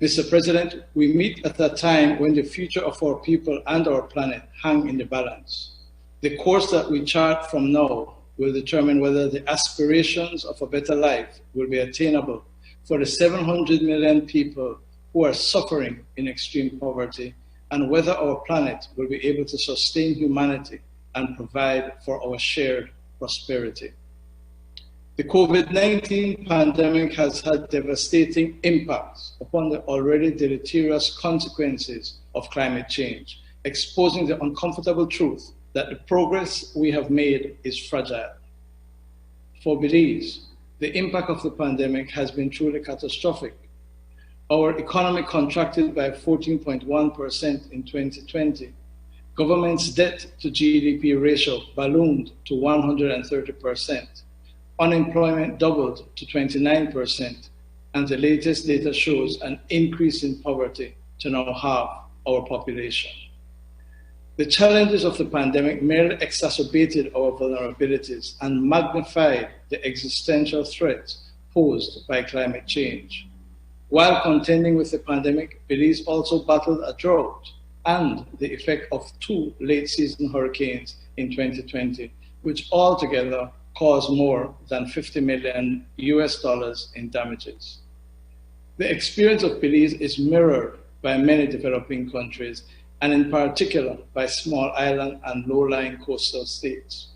Mr. President, we meet at a time when the future of our people and our planet hang in the balance. The course that we chart from now will determine whether the aspirations of a better life will be attainable for the 700 million people who are suffering in extreme poverty, and whether our planet will be able to sustain humanity and provide for our shared prosperity. The COVID-19 pandemic has had devastating impacts upon the already deleterious consequences of climate change, exposing the uncomfortable truth that the progress we have made is fragile. For Belize, the impact of the pandemic has been truly catastrophic. Our economy contracted by 14.1% in 2020. Government's debt to GDP ratio ballooned to 130%. Unemployment doubled to 29%, and the latest data shows an increase in poverty to now half our population. The challenges of the pandemic merely exacerbated our vulnerabilities and magnified the existential threats posed by climate change. While contending with the pandemic, Belize also battled a drought and the effect of 2 late-season hurricanes in 2020, which altogether caused more than $50 million in damages. The experience of Belize is mirrored by many developing countries, and in particular by small island and low-lying coastal states.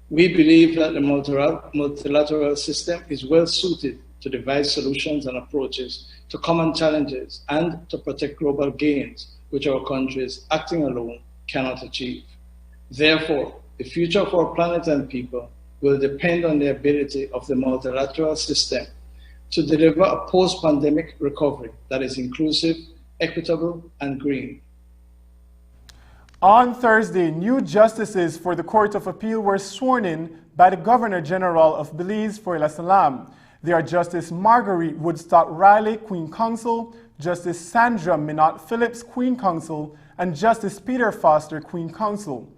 We believe that the multilateral system is well suited to devise solutions and approaches to common challenges and to protect global gains, which our countries acting alone cannot achieve. Therefore, the future of our planet and people will depend on the ability of the multilateral system to deliver a post-pandemic recovery that is inclusive, equitable, and green. On Thursday, new justices for the Court of Appeal were sworn in by the Governor General of Belize for El Salam. They are Justice Marguerite Woodstock Riley, Queen Counsel, Justice Sandra Minot Phillips, Queen Counsel, and Justice Peter Foster, Queen Counsel.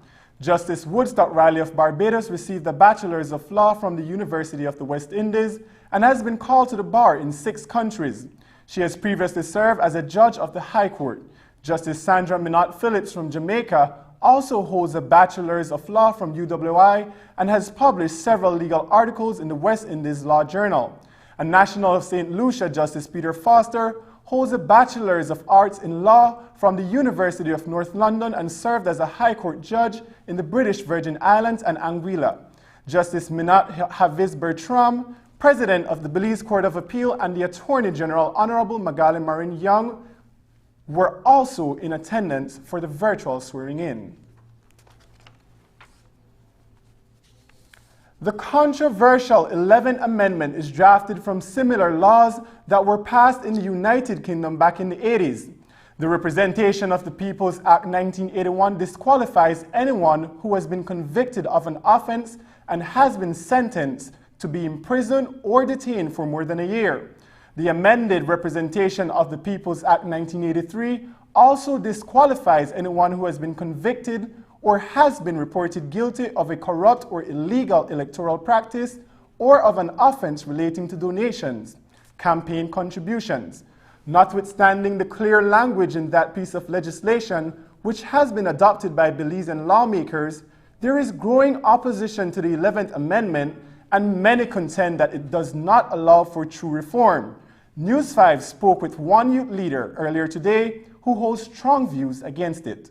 Justice Woodstock Riley of Barbados received a Bachelor's of Law from the University of the West Indies and has been called to the bar in 6 countries. She has previously served as a judge of the High Court. Justice Sandra Minot Phillips from Jamaica also holds a Bachelor's of Law from UWI and has published several legal articles in the West Indies Law Journal. A National of St. Lucia, Justice Peter Foster, holds a Bachelor's of Arts in Law from the University of North London and served as a High Court judge in the British Virgin Islands and Anguilla. Justice Minot Hafiz Bertram, President of the Belize Court of Appeal, and the Attorney General, Honorable Magali Marin Young, were also in attendance for the virtual swearing-in. The controversial 11th Amendment is drafted from similar laws that were passed in the United Kingdom back in the 80s. The Representation of the People's Act 1981 disqualifies anyone who has been convicted of an offense and has been sentenced to be imprisoned or detained for more than a year. The amended Representation of the Peoples Act 1983 also disqualifies anyone who has been convicted or has been reported guilty of a corrupt or illegal electoral practice or of an offense relating to donations, campaign contributions. Notwithstanding the clear language in that piece of legislation, which has been adopted by Belizean lawmakers, there is growing opposition to the 11th Amendment, and many contend that it does not allow for true reform. News 5 spoke with one youth leader earlier today who holds strong views against it.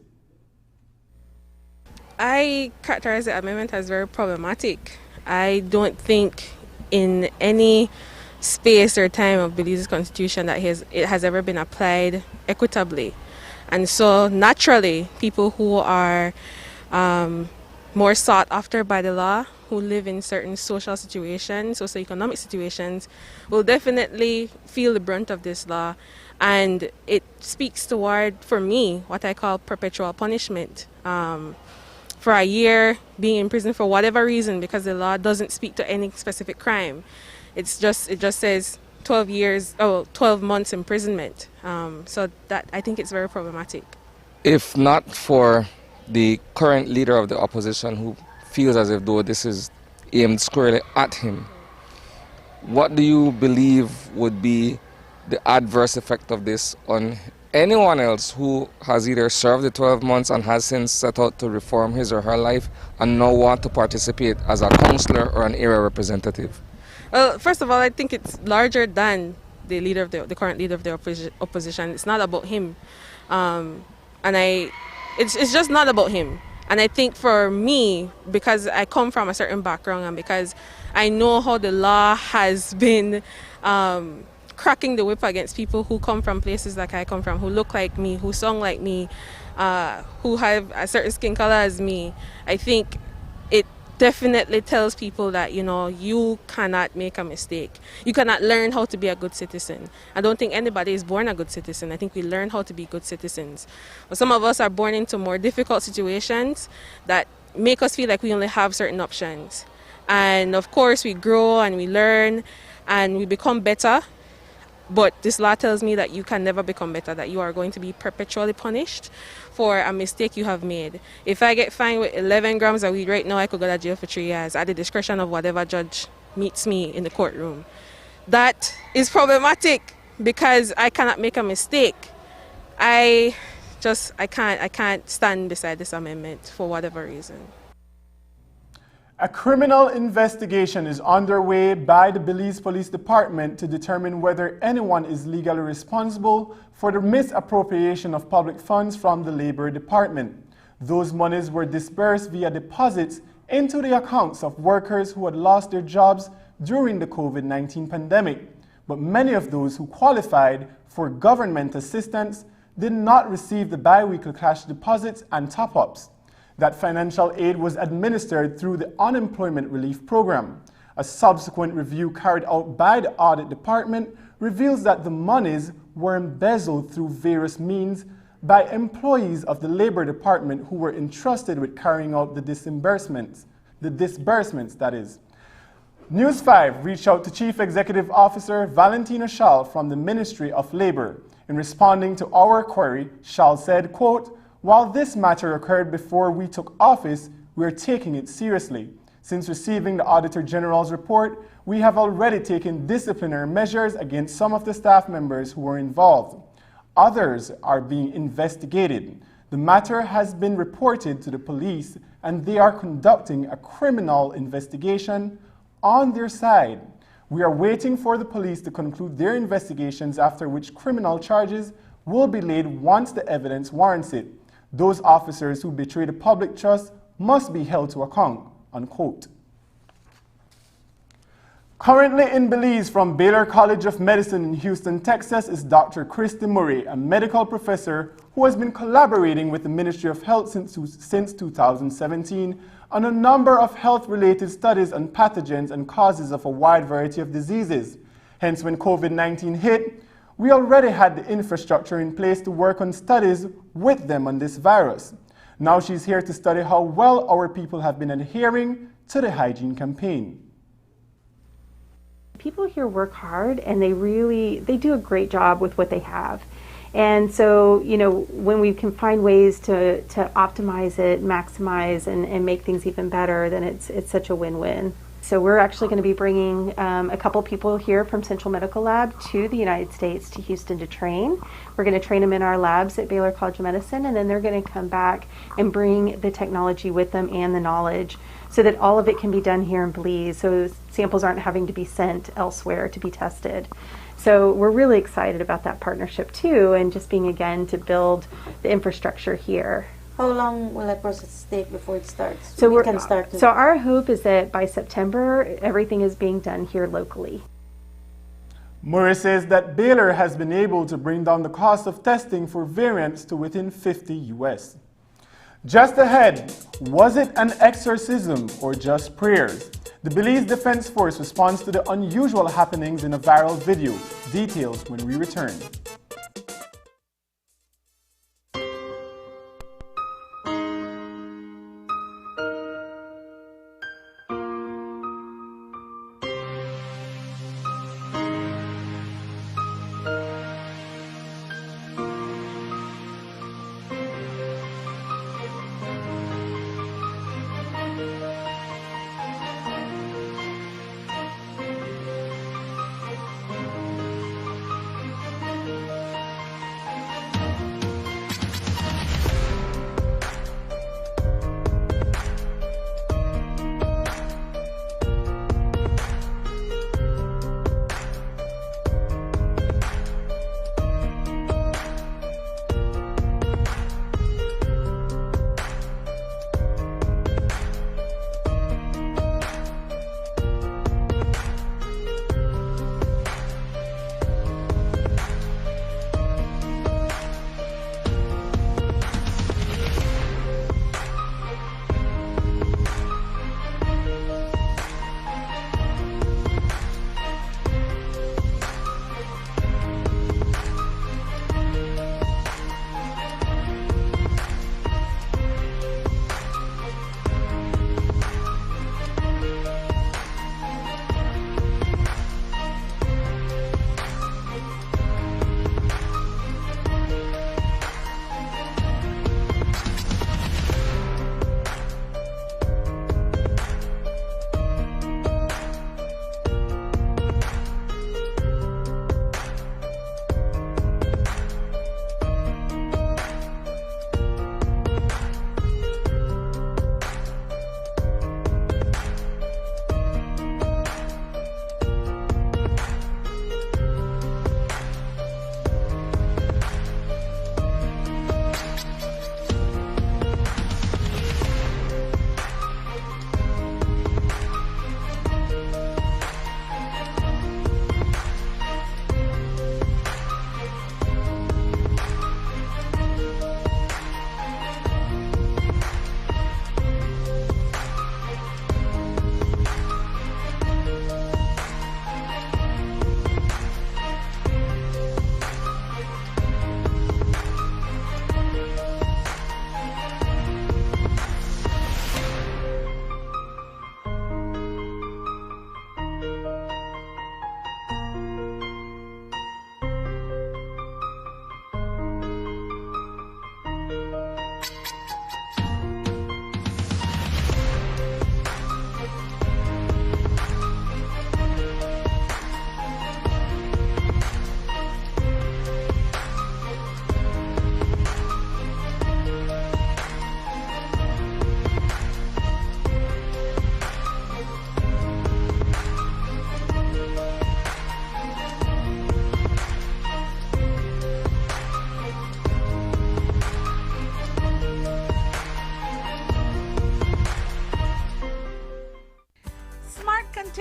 I characterize the amendment as very problematic. I don't think in any space or time of Belize's constitution that it has ever been applied equitably. And so naturally, people who are more sought after by the law, who live in certain social situations, socioeconomic situations, will definitely feel the brunt of this law. And it speaks toward, for me, what I call perpetual punishment. For a year, being in prison for whatever reason, because the law doesn't speak to any specific crime. It just says 12 months imprisonment. So that, I think it's very problematic. If not for the current leader of the opposition, who feels as if though this is aimed squarely at him, what do you believe would be the adverse effect of this on anyone else who has either served the 12 months and has since set out to reform his or her life and now want to participate as a councillor or an area representative? Well, first of all, I think it's larger than the leader of the current leader of the opposition. It's not about him, it's just not about him. And I think for me, because I come from a certain background and because I know how the law has been cracking the whip against people who come from places like I come from, who look like me, who song like me, who have a certain skin color as me, I think it definitely tells people that, you know, you cannot make a mistake. You cannot learn how to be a good citizen. I don't think anybody is born a good citizen. I think we learn how to be good citizens. But some of us are born into more difficult situations that make us feel like we only have certain options. And of course, we grow and we learn and we become better. But this law tells me that you can never become better, that you are going to be perpetually punished for a mistake you have made. If I get fined with 11 grams of weed right now, I could go to jail for 3 years at the discretion of whatever judge meets me in the courtroom. That is problematic because I cannot make a mistake. I can't stand beside this amendment for whatever reason. A criminal investigation is underway by the Belize Police Department to determine whether anyone is legally responsible for the misappropriation of public funds from the Labor Department. Those monies were disbursed via deposits into the accounts of workers who had lost their jobs during the COVID-19 pandemic. But many of those who qualified for government assistance did not receive the bi-weekly cash deposits and top-ups. That financial aid was administered through the Unemployment Relief Program. A subsequent review carried out by the Audit Department reveals that the monies were embezzled through various means by employees of the Labor Department who were entrusted with carrying out the disbursements, that is. News 5 reached out to Chief Executive Officer Valentina Schall from the Ministry of Labor. In responding to our query, Schall said, quote, "While this matter occurred before we took office, we are taking it seriously. Since receiving the Auditor General's report, we have already taken disciplinary measures against some of the staff members who were involved. Others are being investigated. The matter has been reported to the police and they are conducting a criminal investigation on their side. We are waiting for the police to conclude their investigations, after which criminal charges will be laid once the evidence warrants it. Those officers who betray the public trust must be held to account," unquote. Currently in Belize from Baylor College of Medicine in Houston, Texas is Dr. Christy Murray, a medical professor who has been collaborating with the Ministry of Health since 2017 on a number of health-related studies on pathogens and causes of a wide variety of diseases. Hence, when COVID-19 hit, we already had the infrastructure in place to work on studies with them on this virus. Now she's here to study how well our people have been adhering to the hygiene campaign. people here work hard, and they do a great job with what they have. And so, you know, when we can find ways to optimize it, maximize, and make things even better, then it's such a win-win. So we're actually going to be bringing a couple people here from Central Medical Lab to the United States, to Houston, to train. We're going to train them in our labs at Baylor College of Medicine, and then they're going to come back and bring the technology with them and the knowledge, so that all of it can be done here in Belize, so samples aren't having to be sent elsewhere to be tested. So we're really excited about that partnership too, and just being, again, to build the infrastructure here. How long will that process take before it starts? So So our hope is that by September, everything is being done here locally. Murray says that Baylor has been able to bring down the cost of testing for variants to within $50 US. Just ahead, was it an exorcism or just prayers? The Belize Defense Force responds to the unusual happenings in a viral video. Details when we return.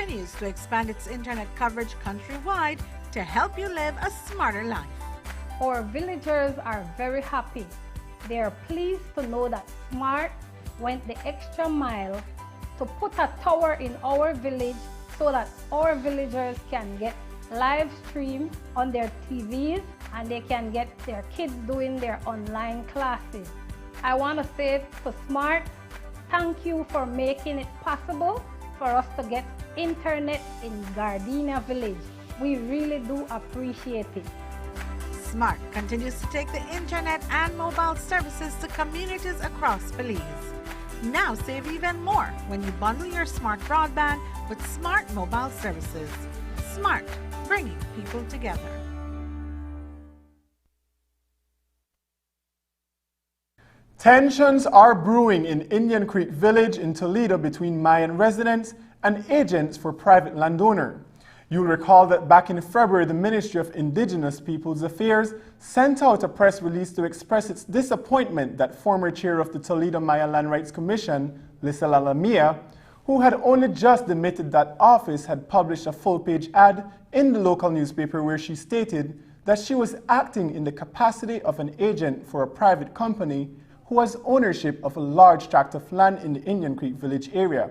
continues to expand its internet coverage countrywide to help you live a smarter life. Our villagers are very happy. They are pleased to know that Smart went the extra mile to put a tower in our village so that our villagers can get live stream on their TVs and they can get their kids doing their online classes. I want to say to Smart, thank you for making it possible for us to get internet in Gardenia Village. We really do appreciate it. Smart continues to take the internet and mobile services to communities across Belize. Now save even more when you bundle your smart broadband with smart mobile services. Smart, bringing people together. Tensions are brewing in Indian Creek Village in Toledo between Mayan residents and agents for private landowner. You'll recall that back in February, the Ministry of Indigenous Peoples Affairs sent out a press release to express its disappointment that former chair of the Toledo Maya Land Rights Commission, Lisela Lamia, who had only just demitted that office, had published a full-page ad in the local newspaper where she stated that she was acting in the capacity of an agent for a private company who has ownership of a large tract of land in the Indian Creek Village area.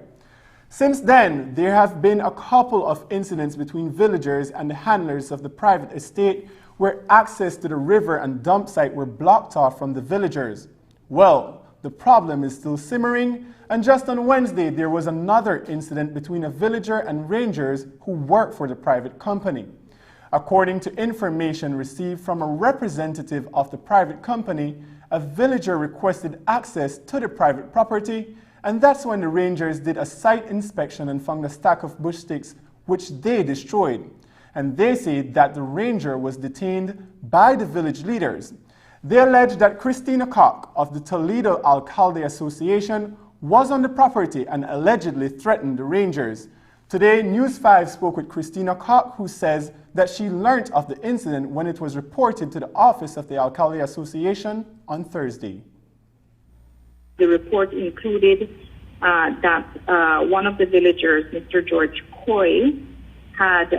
Since then, there have been a couple of incidents between villagers and the handlers of the private estate where access to the river and dump site were blocked off from the villagers. Well, the problem is still simmering, and just on Wednesday there was another incident between a villager and rangers who work for the private company. According to information received from a representative of the private company, a villager requested access to the private property, and that's when the rangers did a site inspection and found a stack of bush sticks which they destroyed. And they say that the ranger was detained by the village leaders. They allege that Christina Koch of the Toledo Alcalde Association was on the property and allegedly threatened the rangers. Today, News 5 spoke with Christina Koch, who says that she learned of the incident when it was reported to the office of the Alcalde Association on Thursday. The report included that one of the villagers, Mr. George Coy, had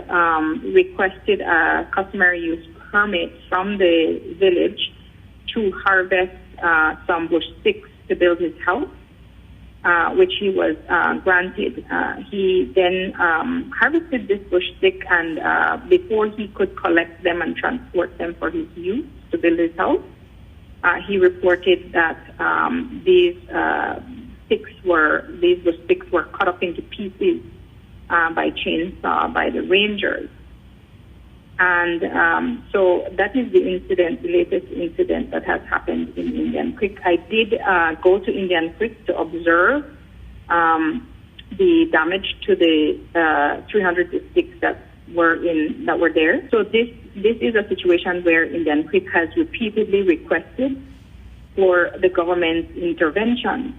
requested a customary use permit from the village to harvest some bush sticks to build his house, which he was granted. He then harvested this bush stick, and before he could collect them and transport them for his use to build his house, he reported that these bush sticks were cut up into pieces by chainsaw by the rangers. And so that is the incident, the latest incident that has happened in Indian Creek. I did go to Indian Creek to observe the damage to the 300 sticks that were there. So this is a situation where Indian Creek has repeatedly requested for the government's intervention.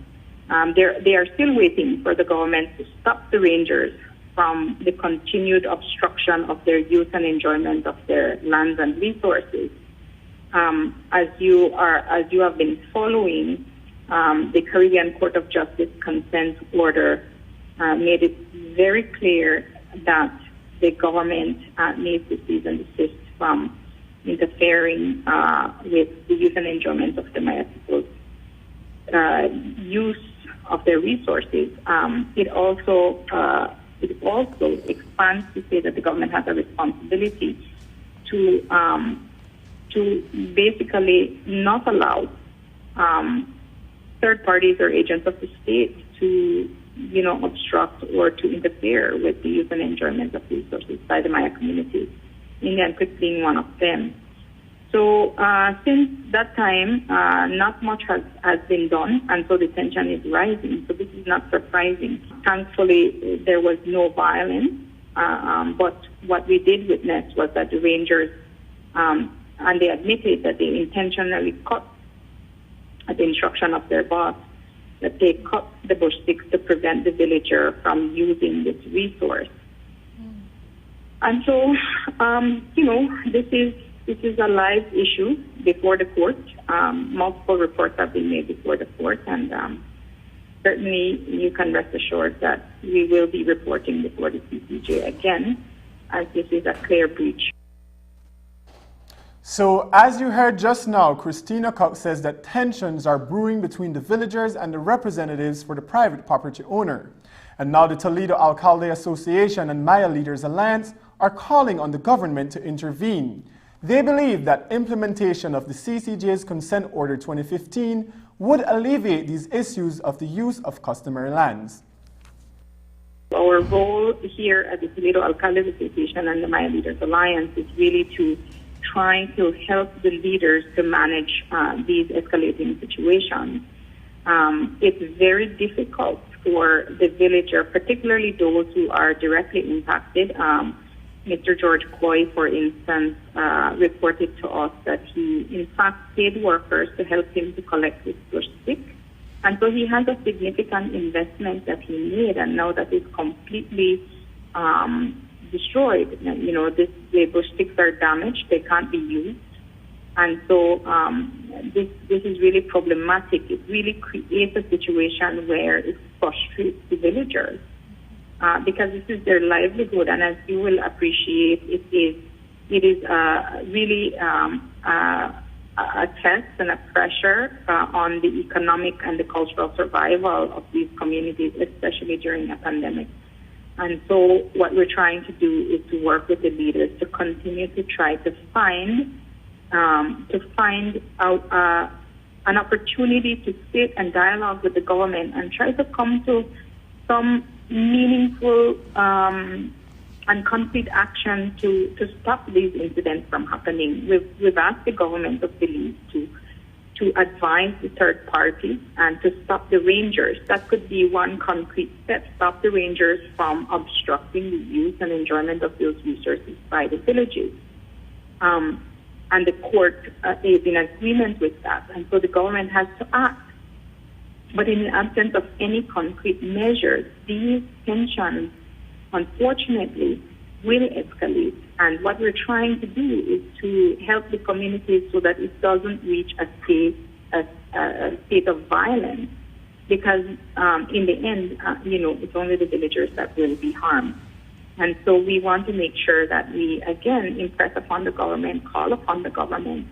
They are still waiting for the government to stop the rangers from the continued obstruction of their use and enjoyment of their lands and resources. As you have been following, the Caribbean Court of Justice consent order made it very clear that the government needs to cease and desist from interfering with the use and enjoyment of the Maya people's use of their resources. It also expands to say that the government has a responsibility to basically not allow third parties or agents of the state to obstruct or to interfere with the use and enjoyment of resources by the Maya community, Indian Creek being one of them. So since that time, not much has been done, and so the tension is rising. So this is not surprising. Thankfully, there was no violence, but what we did witness was that the rangers, and they admitted that they intentionally cut, at the instruction of their boss, that they cut the bush sticks to prevent the villager from using this resource. And so, this is a live issue before the court. Multiple reports have been made before the court, and certainly you can rest assured that we will be reporting before the CCJ again, as this is a clear breach. So, as you heard just now, Christina Koch says that tensions are brewing between the villagers and the representatives for the private property owner. And now the Toledo Alcalde Association and Maya Leaders Alliance are calling on the government to intervene. They believe that implementation of the CCJ's Consent Order 2015 would alleviate these issues of the use of customary lands. Our role here at the Toledo Alcaldes Association and the Maya Leaders Alliance is really to try to help the leaders to manage these escalating situations. It's very difficult for the villager, particularly those who are directly impacted. Mr. George Coy, for instance, reported to us that he, in fact, paid workers to help him to collect his bush stick. And so he has a significant investment that he made, and now that is completely destroyed. You know, the bush sticks are damaged; they can't be used, and so this is really problematic. It really creates a situation where it frustrates the villagers because this is their livelihood, and as you will appreciate, it is really a test and a pressure on the economic and the cultural survival of these communities, especially during a pandemic. And so what we're trying to do is to work with the leaders to continue to try to find out an opportunity to sit and dialogue with the government and try to come to some meaningful and concrete action to stop these incidents from happening. We've asked the government of Belize to advise the third parties and to stop the rangers. That could be one concrete step, stop the rangers from obstructing the use and enjoyment of those resources by the villages. And the court is in agreement with that, and so the government has to act. But in the absence of any concrete measures, these tensions, unfortunately, will escalate. And what we're trying to do is to help the communities so that it doesn't reach a state of violence. Because in the end, it's only the villagers that will be harmed. And so we want to make sure that we, again, impress upon the government, call upon the government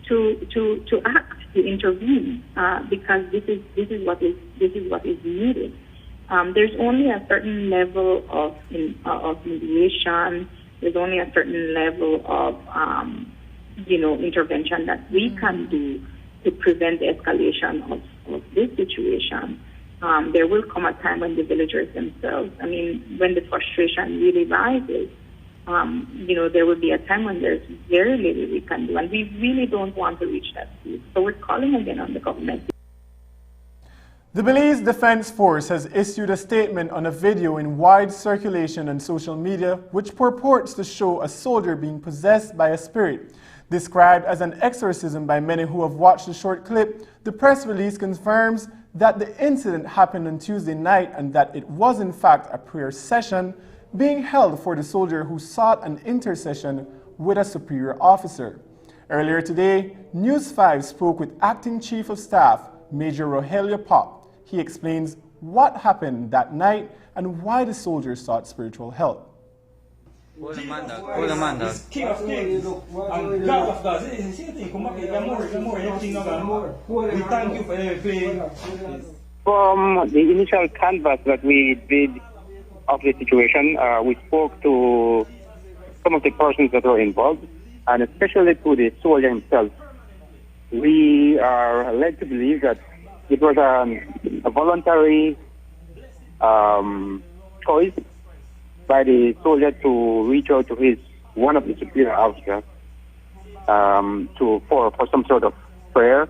to act, to intervene, because this is what is needed. There's only a certain level of mediation. There's only a certain level of intervention that we can do to prevent the escalation of this situation. There will come a time when the villagers themselves, when the frustration really rises, there will be a time when there's very little we can do, and we really don't want to reach that stage. So we're calling again on the government. The Belize Defense Force has issued a statement on a video in wide circulation on social media which purports to show a soldier being possessed by a spirit. Described as an exorcism by many who have watched the short clip, the press release confirms that the incident happened on Tuesday night and that it was in fact a prayer session being held for the soldier who sought an intercession with a superior officer. Earlier today, News 5 spoke with Acting Chief of Staff, Major Rogelia Pop. He explains what happened that night and why the soldier sought spiritual help. Is King of Kings and God of gods. It's the same thing. Come back, everything of God. We thank you for everything. From the initial canvas that we did of the situation, we spoke to some of the persons that were involved, and especially to the soldier himself. We are led to believe that it was a voluntary choice by the soldier to reach out to one of the superior officers for some sort of prayer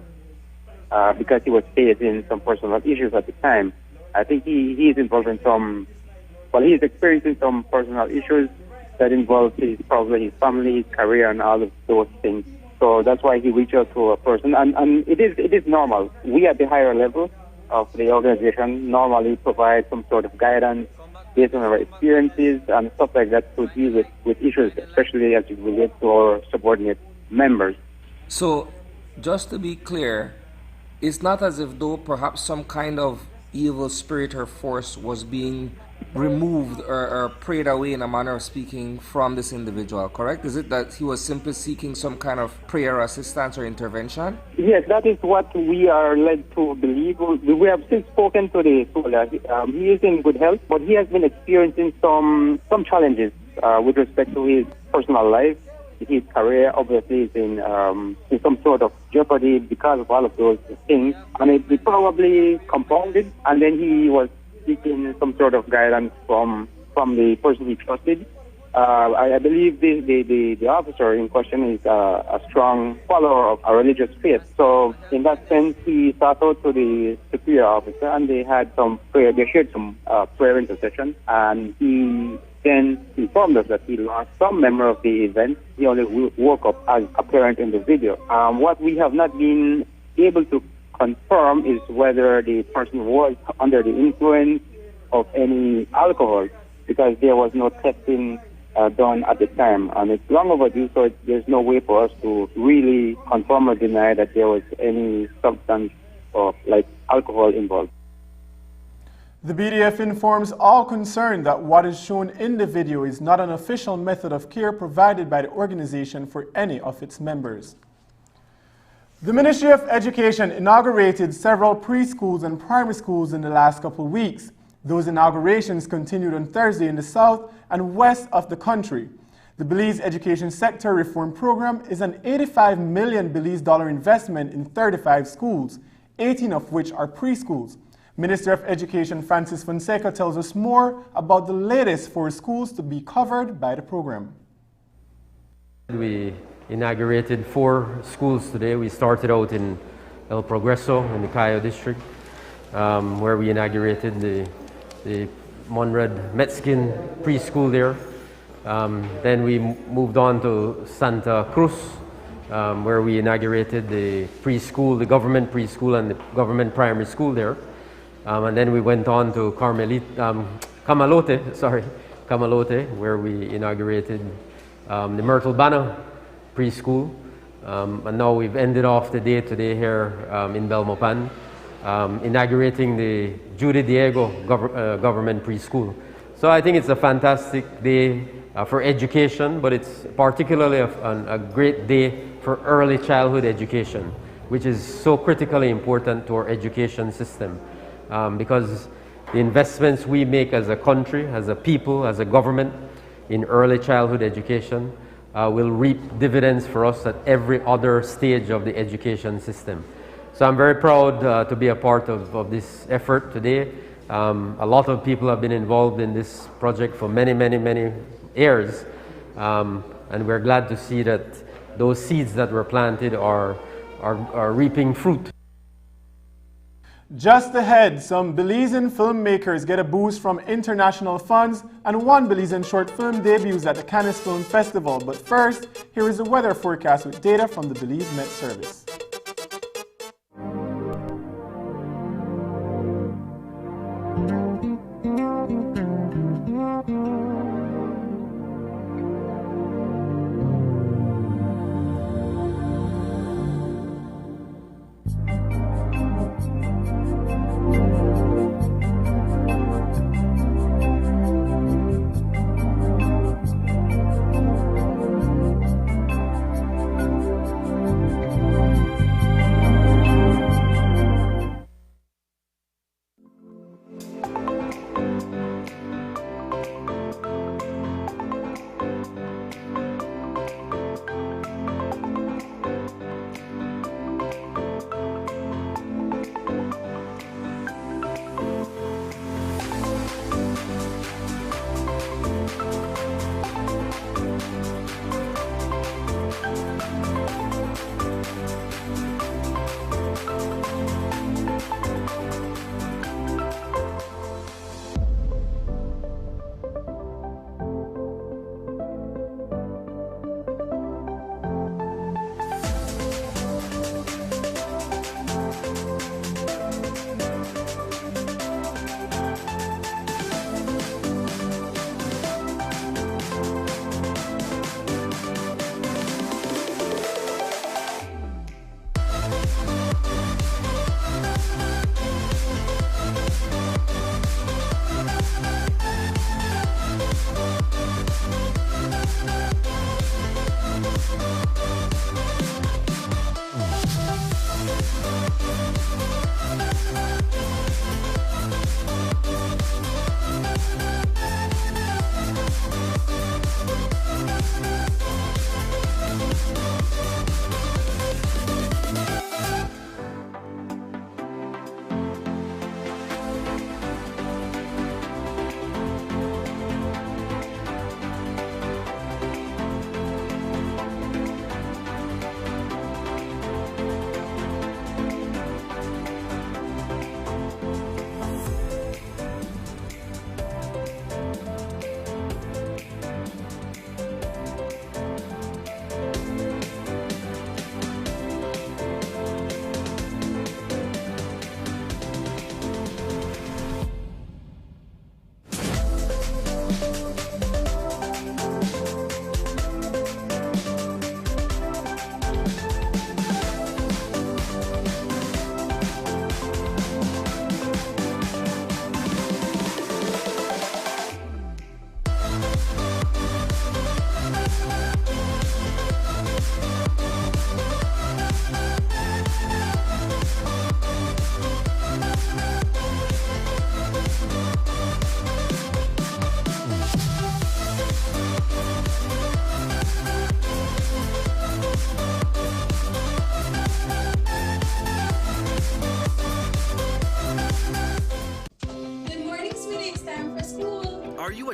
because he was facing some personal issues at the time. I think he is involved in he is experiencing some personal issues that involve probably his family, his career, and all of those things. So that's why he reached out to a person, and it is normal. We at the higher level of the organization normally provide some sort of guidance based on our experiences and stuff like that to deal with issues, especially as it relates to our subordinate members. So, just to be clear, it's not as if though perhaps some kind of evil spirit or force was being removed or prayed away, in a manner of speaking, from this individual, correct? Is it that he was simply seeking some kind of prayer assistance or intervention? Yes, that is what we are led to believe. We have since spoken to the soldier. He is in good health, but he has been experiencing some challenges with respect to his personal life. His career obviously is in some sort of jeopardy because of all of those things, and it probably compounded, and then he was seeking some sort of guidance from the person he trusted. I believe the officer in question is a strong follower of a religious faith. So in that sense, he sought out to the superior officer, and they had some prayer. They shared some prayer intercession, and he then informed us that he lost some memory of the event. He only woke up as apparent in the video. What we have not been able to confirm is whether the person was under the influence of any alcohol, because there was no testing done at the time, and it's long overdue, so there's no way for us to really confirm or deny that there was any substance or like alcohol involved. The BDF informs all concerned that what is shown in the video is not an official method of care provided by the organization for any of its members. The Ministry of Education inaugurated several preschools and primary schools in the last couple of weeks. Those inaugurations continued on Thursday in the south and west of the country. The Belize Education Sector Reform Program is an $85 million Belize dollar investment in 35 schools, 18 of which are preschools. Minister of Education Francis Fonseca tells us more about the latest 4 schools to be covered by the program. We inaugurated 4 schools today. We started out in El Progreso in the Cayo district, where we inaugurated the Monred Metzkin preschool there. Then we moved on to Santa Cruz, where we inaugurated the preschool, the government preschool and the government primary school there. And then we went on to Camalote, where we inaugurated the Myrtle Banner preschool. And now we've ended off the day today here in Belmopan, inaugurating the Judy Diego government preschool. So I think it's a fantastic day for education, but it's particularly a great day for early childhood education, which is so critically important to our education system. Because the investments we make as a country, as a people, as a government in early childhood education will reap dividends for us at every other stage of the education system. So I'm very proud to be a part of this effort today. A lot of people have been involved in this project for many, many, many years. And we're glad to see that those seeds that were planted are reaping fruit. Just ahead, some Belizean filmmakers get a boost from international funds, and one Belizean short film debuts at the Cannes Film Festival. But first, here is the weather forecast with data from the Belize Met Service.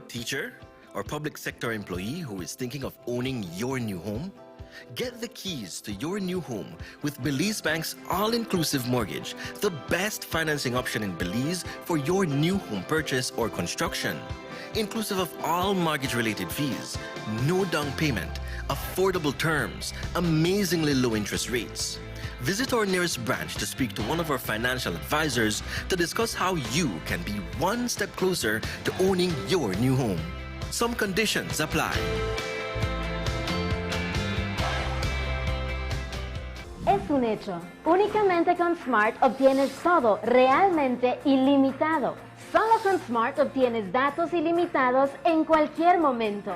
teacher or public sector employee who is thinking of owning your new home? Get the keys to your new home with Belize Bank's all-inclusive mortgage, the best financing option in Belize for your new home purchase or construction. Inclusive of all mortgage-related fees, no down payment, affordable terms, amazingly low interest rates. Visit our nearest branch to speak to one of our financial advisors to discuss how you can be one step closer to owning your new home. Some conditions apply. Es un hecho. Únicamente con Smart obtienes todo realmente ilimitado. Solo con Smart obtienes datos ilimitados en cualquier momento.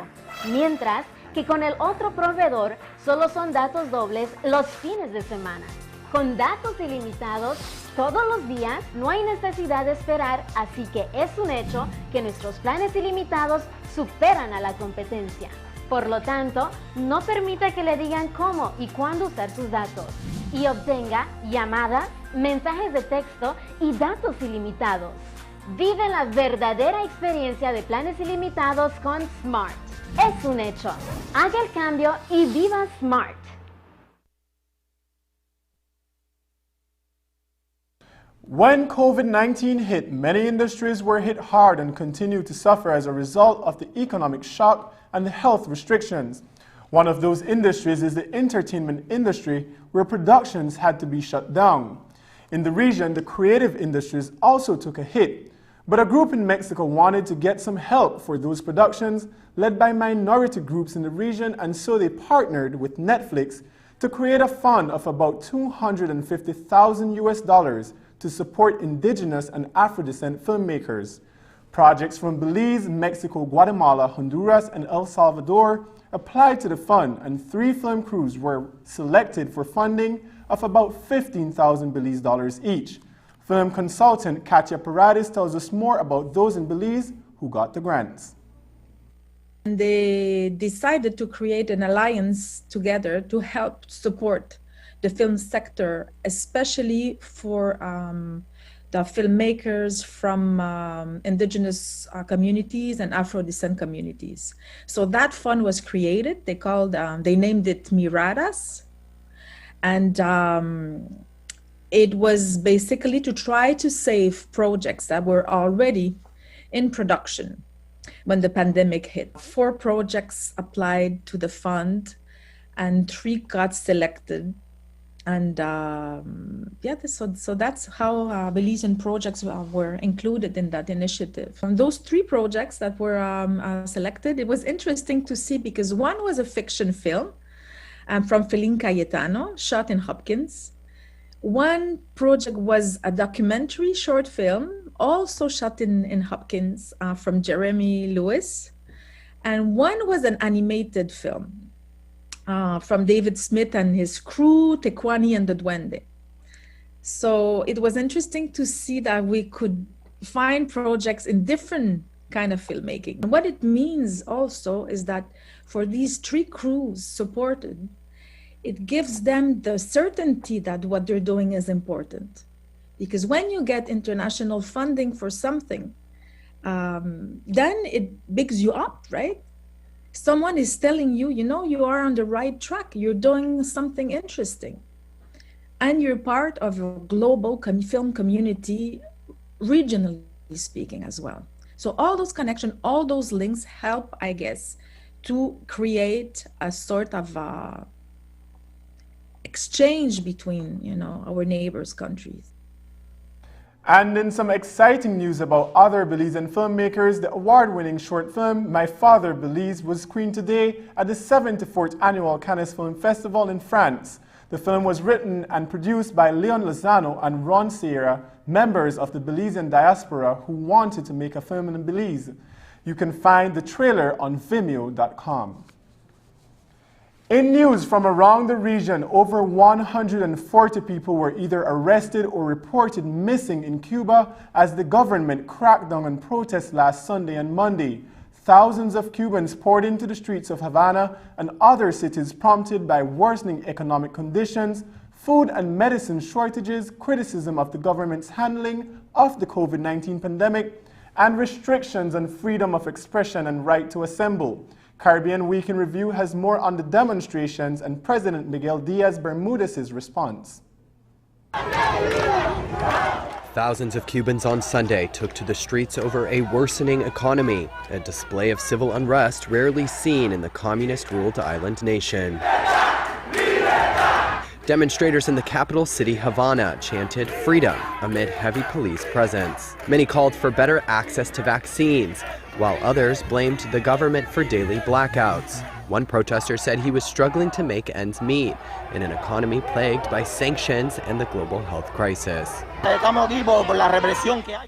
Mientras que con el otro proveedor solo son datos dobles los fines de semana. Con datos ilimitados todos los días no hay necesidad de esperar, así que es un hecho que nuestros planes ilimitados superan a la competencia. Por lo tanto, no permita que le digan cómo y cuándo usar sus datos. Y obtenga llamadas, mensajes de texto y datos ilimitados. Vive la verdadera experiencia de planes ilimitados con Smart. Es un hecho. Haga el cambio y viva Smart. When COVID-19 hit, many industries were hit hard and continue to suffer as a result of the economic shock and the health restrictions. One of those industries is the entertainment industry, where productions had to be shut down. In the region, the creative industries also took a hit, but a group in Mexico wanted to get some help for those productions, led by minority groups in the region, and so they partnered with Netflix to create a fund of about $250,000 to support indigenous and Afro-descent filmmakers. Projects from Belize, Mexico, Guatemala, Honduras, and El Salvador applied to the fund, and 3 film crews were selected for funding of about 15,000 Belize dollars each. Film consultant Katia Paradis tells us more about those in Belize who got the grants. They decided to create an alliance together to help support the film sector, especially for the filmmakers from indigenous communities and Afro-descent communities. So that fund was created. They named it Miradas. And it was basically to try to save projects that were already in production when the pandemic hit. 4 projects applied to the fund and 3 got selected. And so that's how Belizean projects were included in that initiative. From those 3 projects that were selected, it was interesting to see because one was a fiction film from Feline Cayetano, shot in Hopkins. One project was a documentary short film, also shot in Hopkins, from Jeremy Lewis. And one was an animated film from David Smith and his crew, Tequani and the Duende. So it was interesting to see that we could find projects in different kind of filmmaking. And what it means also is that for these 3 crews supported, it gives them the certainty that what they're doing is important. Because when you get international funding for something, then it bigs you up, right? Someone is telling you, you are on the right track. You're doing something interesting. And you're part of a global film community, regionally speaking as well. So all those connections, all those links help, I guess, to create a sort of exchange between, our neighbors' countries. And in some exciting news about other Belizean filmmakers, the award-winning short film, My Father Belize, was screened today at the 74th Annual Cannes Film Festival in France. The film was written and produced by Leon Lozano and Ron Sierra, members of the Belizean diaspora who wanted to make a film in Belize. You can find the trailer on Vimeo.com. In news from around the region, over 140 people were either arrested or reported missing in Cuba as the government cracked down on protests last Sunday and Monday. Thousands of Cubans poured into the streets of Havana and other cities, prompted by worsening economic conditions, food and medicine shortages, criticism of the government's handling of the COVID-19 pandemic, and restrictions on freedom of expression and right to assemble. Caribbean Week in Review has more on the demonstrations and President Miguel Diaz-Bermudez's response. Thousands of Cubans on Sunday took to the streets over a worsening economy, a display of civil unrest rarely seen in the communist-ruled island nation. Demonstrators in the capital city Havana chanted freedom amid heavy police presence. Many called for better access to vaccines, while others blamed the government for daily blackouts. One protester said he was struggling to make ends meet in an economy plagued by sanctions and the global health crisis.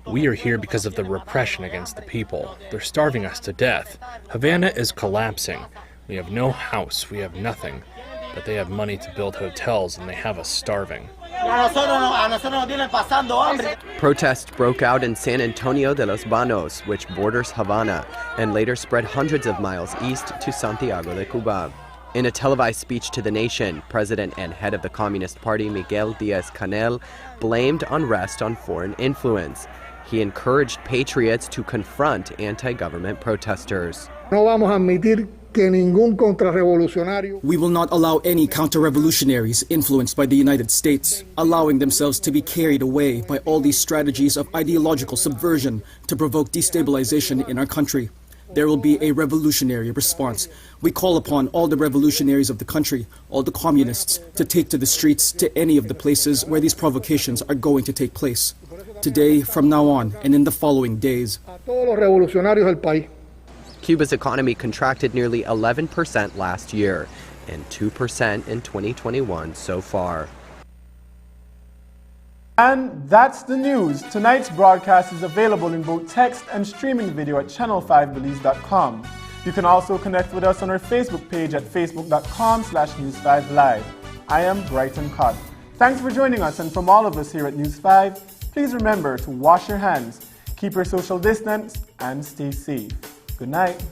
We are here because of the repression against the people. They're starving us to death. Havana is collapsing. We have no house, we have nothing. But they have money to build hotels and they have us starving. Protests broke out in San Antonio de los Banos, which borders Havana, and later spread hundreds of miles east to Santiago de Cuba. In a televised speech to the nation, President and head of the Communist Party Miguel Diaz-Canel blamed unrest on foreign influence. He encouraged patriots to confront anti-government protesters. No vamos a admitir que ningún contrarrevolucionario. We will not allow any counter-revolutionaries influenced by the United States, allowing themselves to be carried away by all these strategies of ideological subversion to provoke destabilization in our country. There will be a revolutionary response. We call upon all the revolutionaries of the country, all the communists, to take to the streets to any of the places where these provocations are going to take place. Today, from now on, and in the following days. A todos los revolucionarios del país. Cuba's economy contracted nearly 11% last year and 2% in 2021 so far. And that's the news. Tonight's broadcast is available in both text and streaming video at channel5belize.com. You can also connect with us on our Facebook page at facebook.com/News5Live. I am Brighton Cott. Thanks for joining us, and from all of us here at News 5, please remember to wash your hands, keep your social distance, and stay safe. Good night.